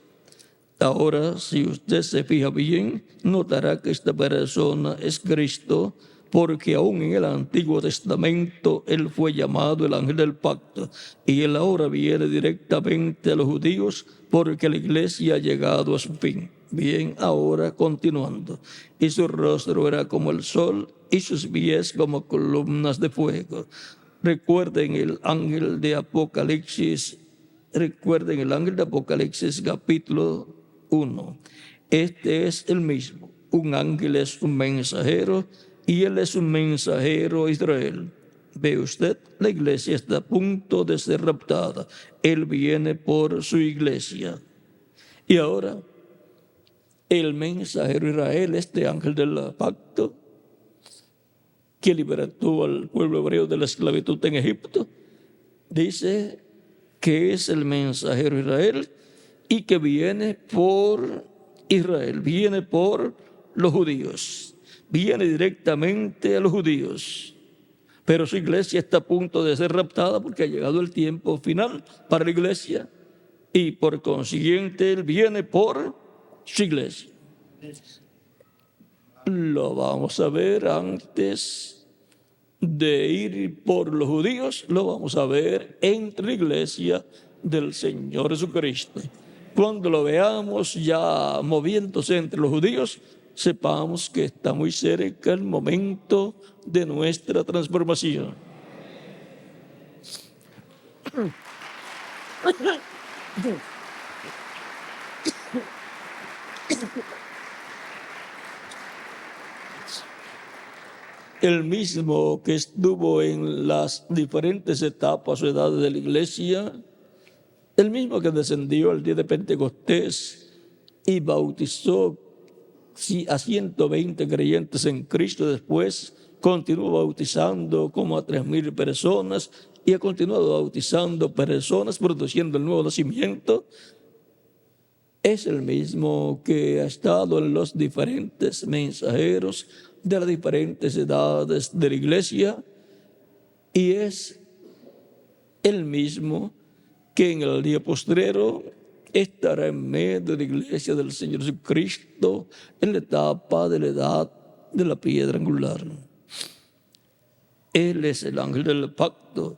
Ahora, si usted se fija bien, notará que esta persona es Cristo, porque aún en el Antiguo Testamento Él fue llamado el ángel del pacto, y Él ahora viene directamente a los judíos porque la iglesia ha llegado a su fin. Bien, ahora continuando. Y su rostro era como el sol y sus pies como columnas de fuego. Recuerden el ángel de Apocalipsis capítulo 1. Este es el mismo. Un ángel es un mensajero y él es un mensajero a Israel. Ve usted, la iglesia está a punto de ser raptada. Él viene por su iglesia. Y ahora, el mensajero Israel, este ángel del pacto, que libertó al pueblo hebreo de la esclavitud en Egipto, dice que es el mensajero Israel y que viene por Israel, viene por los judíos, viene directamente a los judíos. Pero su iglesia está a punto de ser raptada porque ha llegado el tiempo final para la iglesia y por consiguiente Él viene por su iglesia. Lo vamos a ver antes de ir por los judíos, lo vamos a ver entre la iglesia del Señor Jesucristo. Cuando lo veamos ya moviéndose entre los judíos, sepamos que está muy cerca el momento de nuestra transformación. El mismo que estuvo en las diferentes etapas o edades de la iglesia, el mismo que descendió el día de Pentecostés y bautizó a 120 creyentes en Cristo, después continuó bautizando como a 3,000 personas y ha continuado bautizando personas, produciendo el nuevo nacimiento. Es el mismo que ha estado en los diferentes mensajeros de las diferentes edades de la iglesia y es el mismo que en el día postrero estará en medio de la iglesia del Señor Jesucristo en la etapa de la edad de la piedra angular. Él es el ángel del pacto,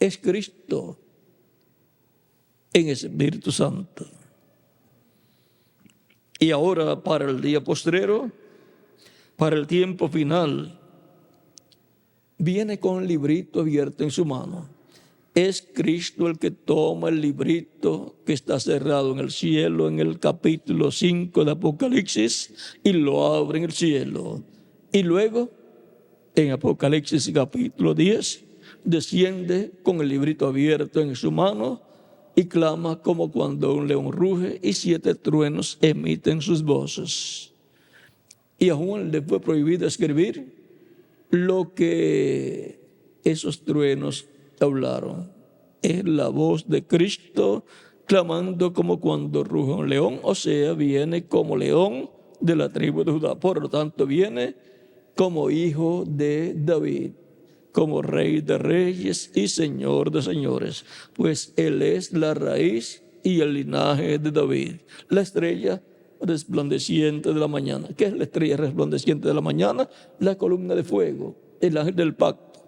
es Cristo en Espíritu Santo. Y ahora para el día postrero, para el tiempo final, viene con el librito abierto en su mano. Es Cristo el que toma el librito que está cerrado en el cielo, en el capítulo 5 de Apocalipsis, y lo abre en el cielo. Y luego, en Apocalipsis capítulo 10, desciende con el librito abierto en su mano y clama como cuando un león ruge y 7 truenos emiten sus voces. Y a Juan le fue prohibido escribir lo que esos truenos hablaron. Es la voz de Cristo clamando como cuando ruge un león, o sea, viene como león de la tribu de Judá. Por lo tanto, viene como hijo de David, como rey de reyes y señor de señores, pues él es la raíz y el linaje de David, la estrella resplandeciente de la mañana. ¿Qué es la estrella resplandeciente de la mañana? La columna de fuego, el ángel del pacto.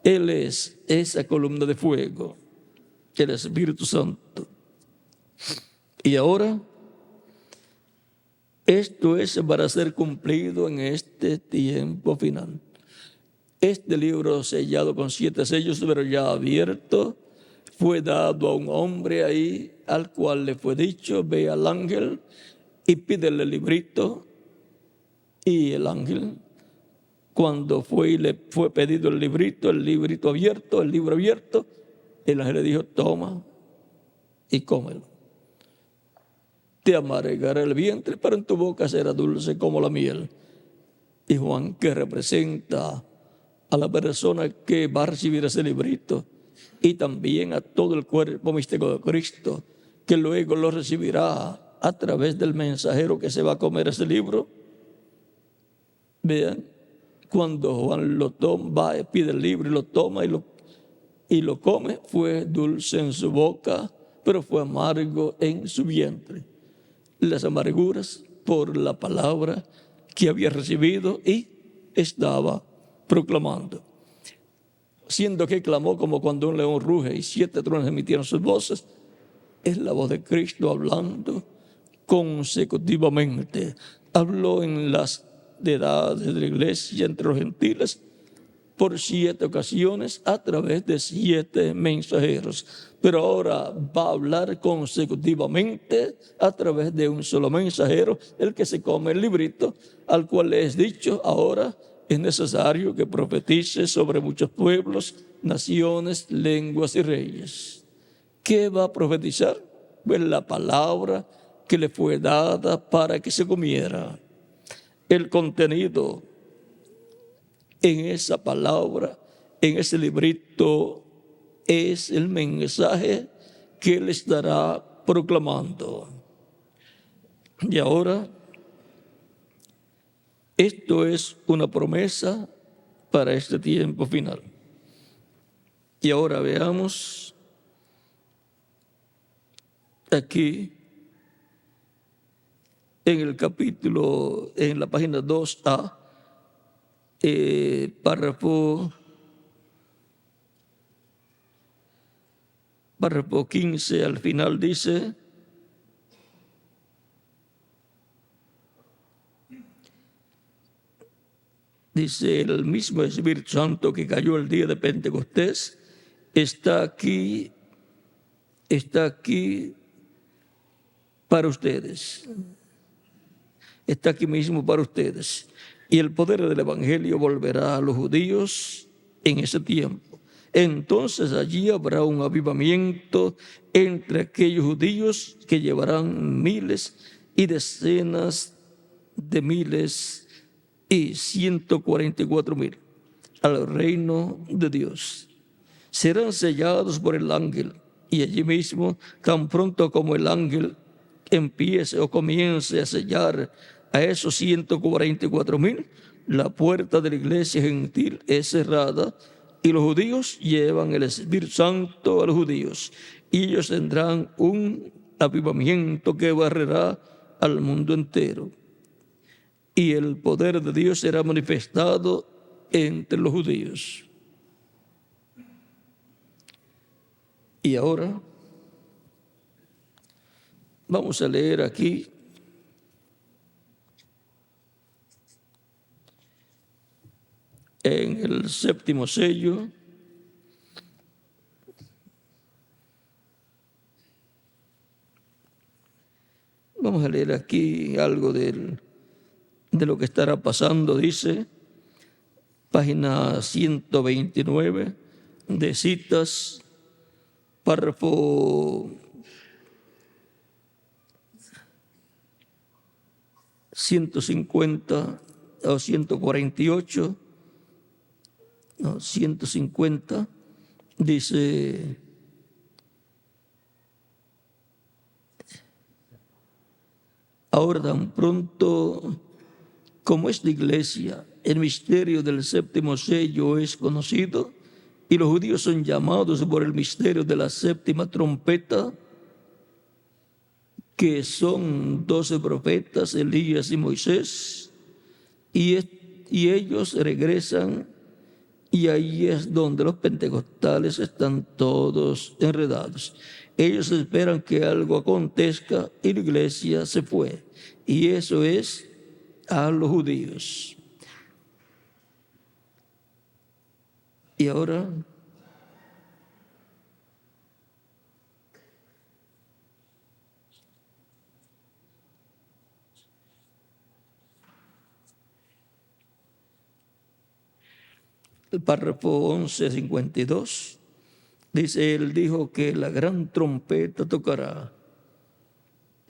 Él es esa columna de fuego, el Espíritu Santo. Y ahora, esto es para ser cumplido en este tiempo final. Este libro sellado con 7 sellos, pero ya abierto, fue dado a un hombre ahí, al cual le fue dicho: ve al ángel y pídele el librito. Y el ángel, cuando fue y le fue pedido el librito abierto, el libro abierto, el ángel le dijo: toma y cómelo. Te amargará el vientre, pero en tu boca será dulce como la miel. Y Juan, que representa a la persona que va a recibir ese librito y también a todo el cuerpo místico de Cristo, que luego lo recibirá a través del mensajero que se va a comer ese libro. Vean, cuando Juan lo toma, pide el libro y lo toma y lo come, fue dulce en su boca, pero fue amargo en su vientre. Las amarguras por la palabra que había recibido y estaba proclamando. Siendo que clamó como cuando un león ruge y 7 truenos emitieron sus voces, es la voz de Cristo hablando consecutivamente. Habló en las edades de la iglesia entre los gentiles por 7 ocasiones a través de 7 mensajeros. Pero ahora va a hablar consecutivamente a través de un solo mensajero, el que se come el librito, al cual le es dicho: ahora es necesario que profetice sobre muchos pueblos, naciones, lenguas y reyes. ¿Qué va a profetizar? Pues la palabra que le fue dada para que se comiera. El contenido en esa palabra, en ese librito, es el mensaje que él estará proclamando. Y ahora, esto es una promesa para este tiempo final. Y ahora veamos aquí en el capítulo, en la página 2A, párrafo 15, al final dice: Dice, el mismo Espíritu Santo que cayó el día de Pentecostés está aquí para ustedes. Está aquí mismo para ustedes. Y el poder del Evangelio volverá a los judíos en ese tiempo. Entonces allí habrá un avivamiento entre aquellos judíos que llevarán miles y decenas de miles y 144,000 al reino de Dios. Serán sellados por el ángel, y allí mismo, tan pronto como el ángel empiece o comience a sellar a esos 144,000, la puerta de la iglesia gentil es cerrada y los judíos llevan el Espíritu Santo a los judíos. Y ellos tendrán un avivamiento que barrerá al mundo entero. Y el poder de Dios será manifestado entre los judíos. Y ahora vamos a leer aquí en el 7º sello, vamos a leer aquí algo de lo que estará pasando. Dice, página 129 de citas, párrafo 150 o 148, no, 150, dice, ahora tan pronto como esta iglesia, el misterio del 7º sello es conocido y los judíos son llamados por el misterio de la 7ª trompeta, que son 12 profetas, Elías y Moisés, y ellos regresan, y ahí es donde los pentecostales están todos enredados. Ellos esperan que algo acontezca y la iglesia se fue, y eso es a los judíos. Y ahora el párrafo 11:52 dice, él dijo que la gran trompeta tocará.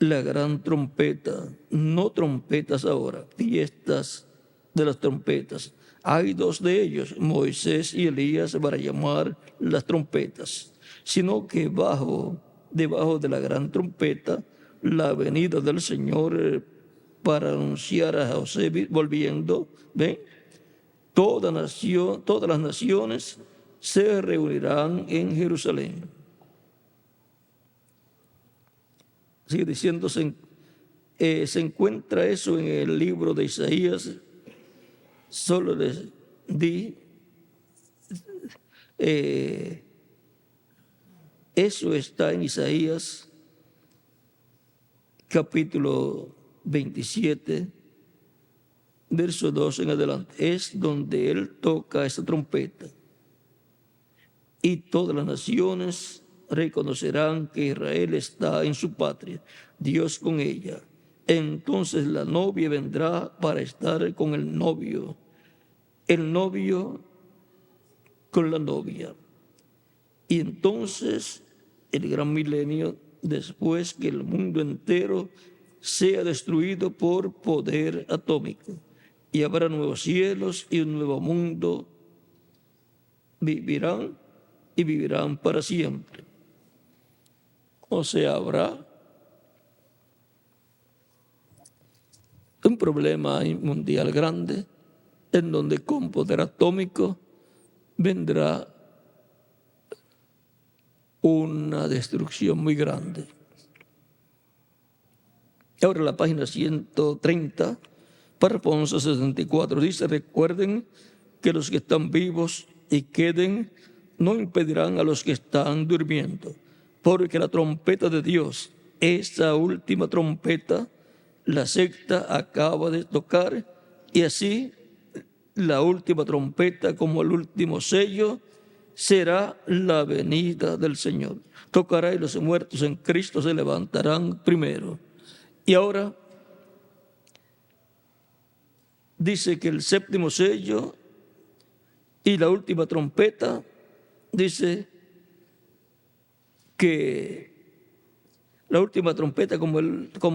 La gran trompeta, no trompetas ahora, fiestas de las trompetas. Hay 2 de ellos, Moisés y Elías, para llamar las trompetas, sino que debajo de la gran trompeta, la venida del Señor para anunciar a José volviendo, ¿ven? Todas las naciones se reunirán en Jerusalén. Sigue diciendo, se encuentra eso en el libro de Isaías. Solo les di eso está en Isaías capítulo 27, verso 2 en adelante. Es donde él toca esa trompeta y todas las naciones reconocerán que Israel está en su patria, Dios con ella. Entonces la novia vendrá para estar con el novio con la novia. Y entonces el gran milenio, después que el mundo entero sea destruido por poder atómico, y habrá nuevos cielos y un nuevo mundo, vivirán para siempre. O sea, habrá un problema mundial grande en donde con poder atómico vendrá una destrucción muy grande. Ahora la página 130, párrafo 11:64, dice, recuerden que los que están vivos y queden no impedirán a los que están durmiendo, porque la trompeta de Dios, esa última trompeta, la secta acaba de tocar, y así la última trompeta como el último sello, será la venida del Señor. Tocará y los muertos en Cristo se levantarán primero. Y ahora dice que el séptimo sello y la última trompeta, dice que la última trompeta como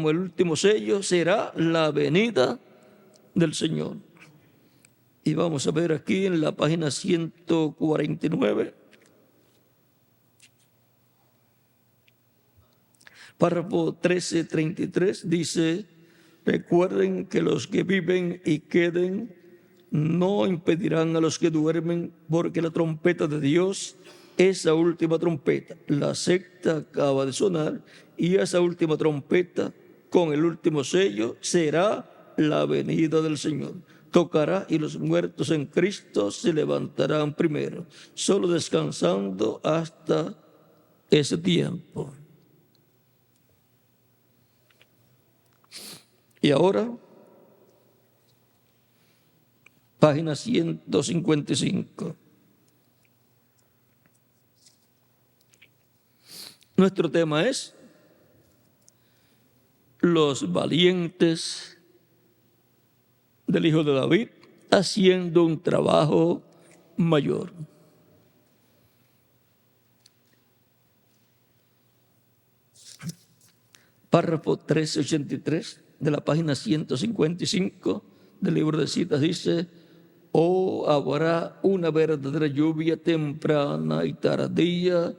el último sello será la venida del Señor. Y vamos a ver aquí en la página 149, párrafo 13:33, dice: recuerden que los que viven y queden no impedirán a los que duermen, porque la trompeta de Dios, esa última trompeta, la sexta acaba de sonar, y esa última trompeta con el último sello será la venida del Señor. Tocará y los muertos en Cristo se levantarán primero, solo descansando hasta ese tiempo. Y ahora, página 155. Nuestro tema es los valientes del Hijo de David haciendo un trabajo mayor. Párrafo 1383 de la página 155 del libro de citas dice: habrá una verdadera lluvia temprana y tardía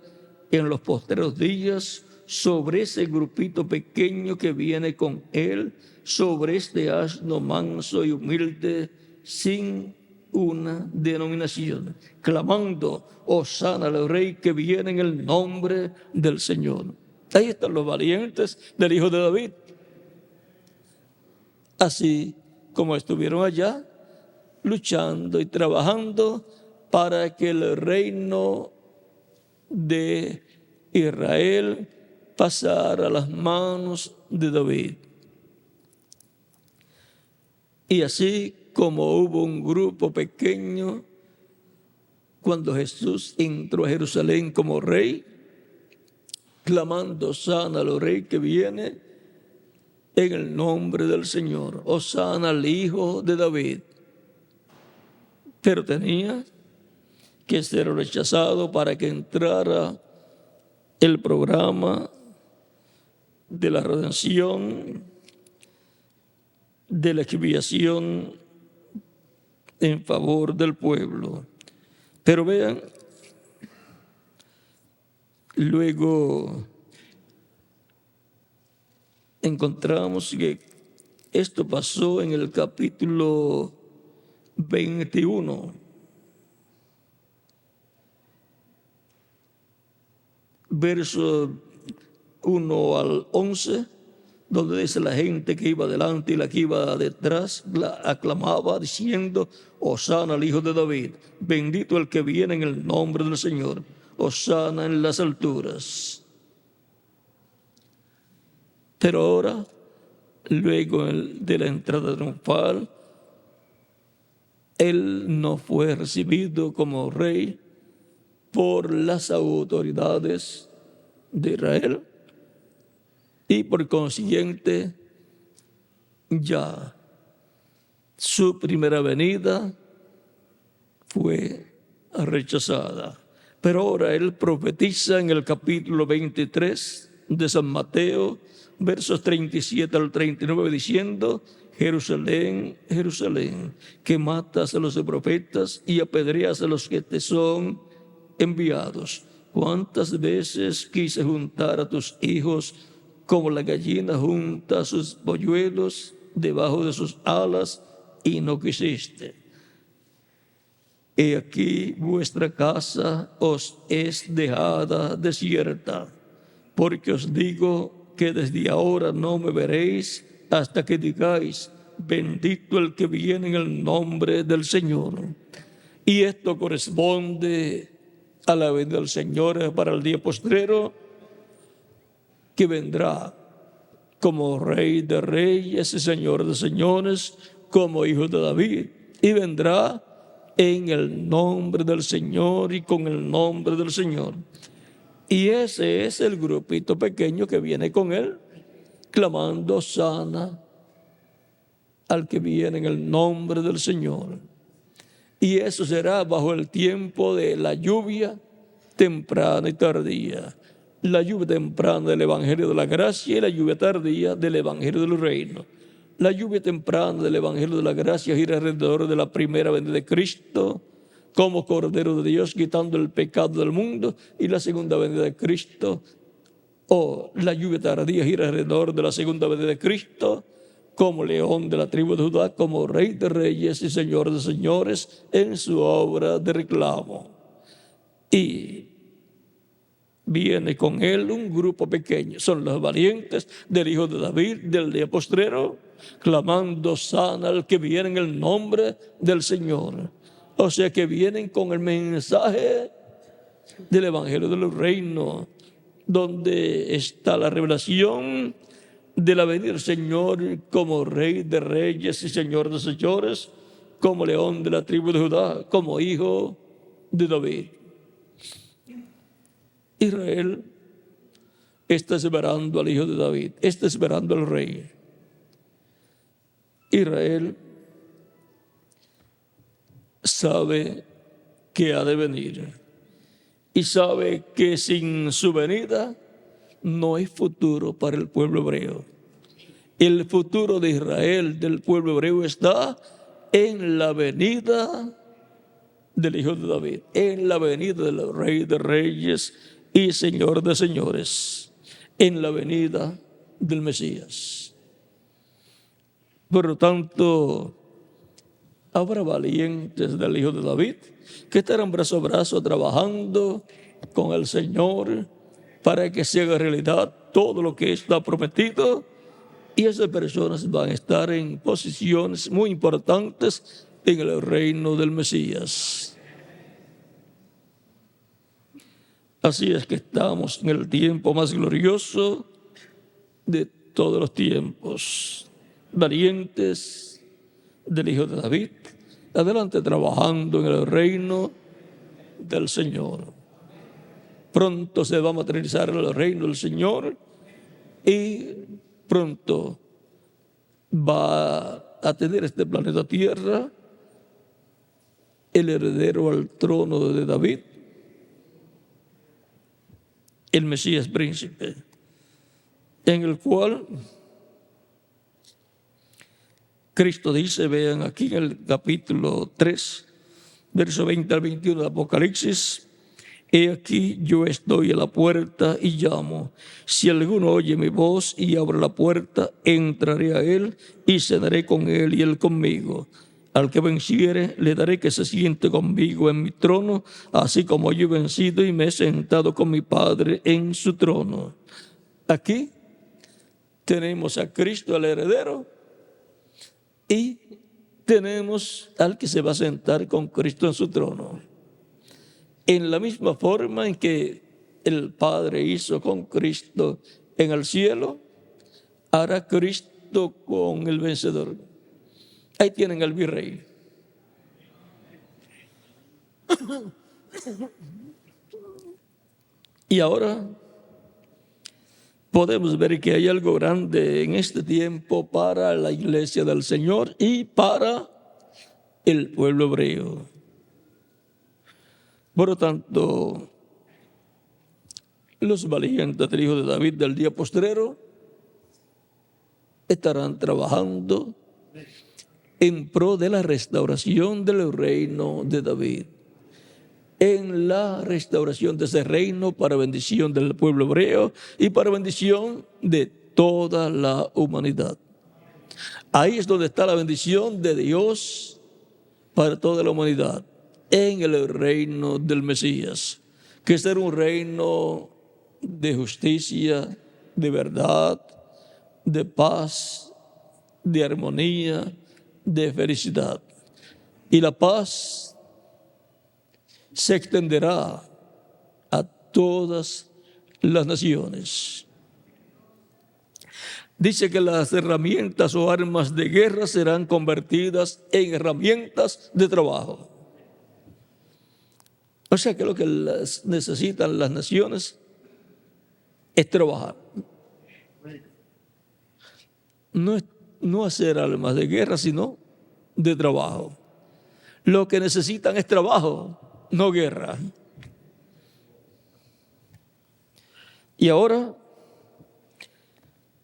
en los postreros días sobre ese grupito pequeño que viene con él, sobre este asno manso y humilde, sin una denominación, clamando: hosana al Rey que viene en el nombre del Señor. Ahí están los valientes del Hijo de David. Así como estuvieron allá, luchando y trabajando para que el reino de Israel pasara a las manos de David. Y así como hubo un grupo pequeño cuando Jesús entró a Jerusalén como rey, clamando: sana al Rey que viene en el nombre del Señor, hosana al Hijo de David. Pero tenía que ser rechazado para que entrara el programa de la redención, de la expiación en favor del pueblo. Pero vean, luego encontramos que esto pasó en el capítulo 21, versos 1 al 11, donde dice: la gente que iba delante y la que iba detrás la aclamaba diciendo: hosana al Hijo de David, bendito el que viene en el nombre del Señor, hosana en las alturas. Pero ahora, luego de la entrada triunfal, él no fue recibido como rey por las autoridades de Israel y por consiguiente ya su primera venida fue rechazada. Pero ahora él profetiza en el capítulo 23 de San Mateo, versos 37 al 39, diciendo: Jerusalén, Jerusalén, que matas a los profetas y apedreas a los que te son enviados. ¿Cuántas veces quise juntar a tus hijos como la gallina junta a sus polluelos debajo de sus alas, y no quisiste? He aquí vuestra casa os es dejada desierta, porque os digo que desde ahora no me veréis hasta que digáis: bendito el que viene en el nombre del Señor. Y esto corresponde a la venida del Señor para el día postrero, que vendrá como Rey de reyes y Señor de señores, como Hijo de David, y vendrá en el nombre del Señor y con el nombre del Señor. Y ese es el grupito pequeño que viene con él, clamando sana al que viene en el nombre del Señor. Y eso será bajo el tiempo de la lluvia temprana y tardía. La lluvia temprana del Evangelio de la Gracia y la lluvia tardía del Evangelio del Reino. La lluvia temprana del Evangelio de la Gracia gira alrededor de la primera venida de Cristo como Cordero de Dios quitando el pecado del mundo, y la segunda venida de Cristo, la lluvia tardía gira alrededor de la segunda venida de Cristo como León de la tribu de Judá, como Rey de Reyes y Señor de Señores en su obra de reclamo. Y viene con él un grupo pequeño, son los valientes del Hijo de David, del día postrero, clamando sana al que viene en el nombre del Señor. O sea que vienen con el mensaje del Evangelio del Reino, donde está la revelación de la venida del Señor como Rey de Reyes y Señor de Señores, como León de la tribu de Judá, como Hijo de David. Israel está esperando al Hijo de David, está esperando al Rey. Israel sabe que ha de venir y sabe que sin su venida no hay futuro para el pueblo hebreo. El futuro de Israel, del pueblo hebreo, está en la venida del Hijo de David, en la venida del Rey de Reyes y Señor de Señores, en la venida del Mesías. Por lo tanto, habrá valientes del Hijo de David que estarán brazo a brazo trabajando con el Señor para que se haga realidad todo lo que está prometido, y esas personas van a estar en posiciones muy importantes en el reino del Mesías. Así es que estamos en el tiempo más glorioso de todos los tiempos. Valientes del Hijo de David, adelante trabajando en el reino del Señor. Pronto se va a materializar el reino del Señor y pronto va a tener este planeta Tierra el heredero al trono de David, el Mesías príncipe, en el cual Cristo dice, vean aquí en el capítulo 3, verso 20 al 21 de Apocalipsis: he aquí yo estoy a la puerta y llamo. Si alguno oye mi voz y abre la puerta, entraré a él y cenaré con él y él conmigo. Al que venciere, le daré que se siente conmigo en mi trono, así como yo he vencido y me he sentado con mi Padre en su trono. Aquí tenemos a Cristo, el heredero, y tenemos al que se va a sentar con Cristo en su trono. En la misma forma en que el Padre hizo con Cristo en el cielo, hará Cristo con el vencedor. Ahí tienen al virrey. Y ahora podemos ver que hay algo grande en este tiempo para la iglesia del Señor y para el pueblo hebreo. Por lo tanto, los valientes del Hijo de David del día postrero estarán trabajando en pro de la restauración del reino de David, en la restauración de ese reino para bendición del pueblo hebreo y para bendición de toda la humanidad. Ahí es donde está la bendición de Dios para toda la humanidad, en el reino del Mesías, que será un reino de justicia, de verdad, de paz, de armonía, de felicidad. Y la paz se extenderá a todas las naciones. Dice que las herramientas o armas de guerra serán convertidas en herramientas de trabajo. O sea que lo que necesitan las naciones es trabajar. No hacer armas de guerra, sino de trabajo. Lo que necesitan es trabajo, no guerra. Y ahora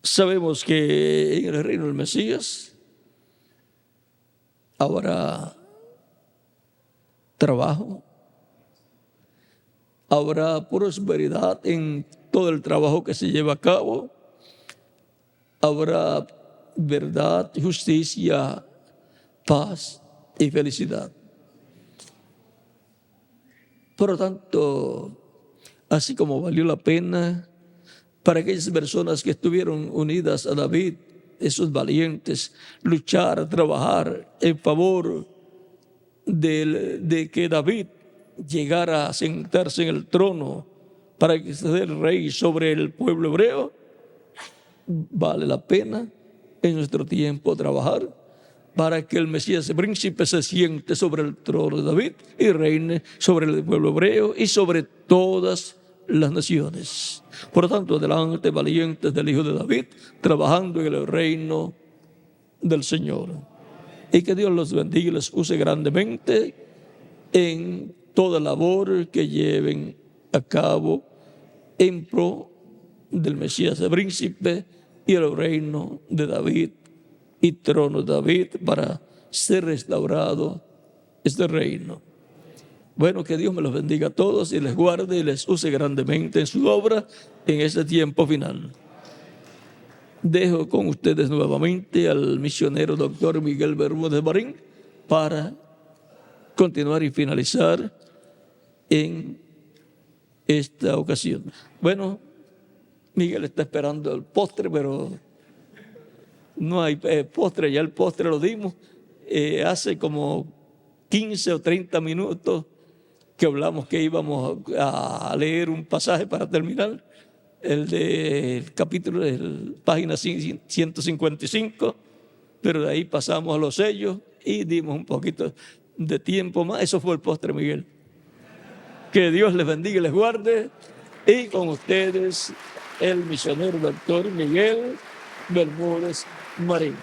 sabemos que en el reino del Mesías habrá trabajo, habrá prosperidad en todo el trabajo que se lleva a cabo, habrá verdad, justicia, paz y felicidad. Por lo tanto, así como valió la pena para aquellas personas que estuvieron unidas a David, esos valientes, luchar, trabajar en favor de que David llegara a sentarse en el trono para que sea el rey sobre el pueblo hebreo, vale la pena en nuestro tiempo trabajar para que el Mesías príncipe se siente sobre el trono de David y reine sobre el pueblo hebreo y sobre todas las naciones. Por lo tanto, adelante, valientes del Hijo de David, trabajando en el reino del Señor. Y que Dios los bendiga y les use grandemente en toda labor que lleven a cabo en pro del Mesías príncipe y el reino de David y trono de David para ser restaurado este reino. Bueno, que Dios me los bendiga a todos y les guarde y les use grandemente en su obra en este tiempo final. Dejo con ustedes nuevamente al misionero doctor Miguel Bermúdez Marín para continuar y finalizar en esta ocasión. Bueno, Miguel está esperando el postre, pero no hay postre, ya el postre lo dimos hace como 15 o 30 minutos que hablamos que íbamos a leer un pasaje para terminar, el del capítulo, página 155, pero de ahí pasamos a los sellos y dimos un poquito de tiempo más. Eso fue el postre, Miguel. Que Dios les bendiga y les guarde. Y con ustedes, el misionero doctor Miguel Bermúdez Marín.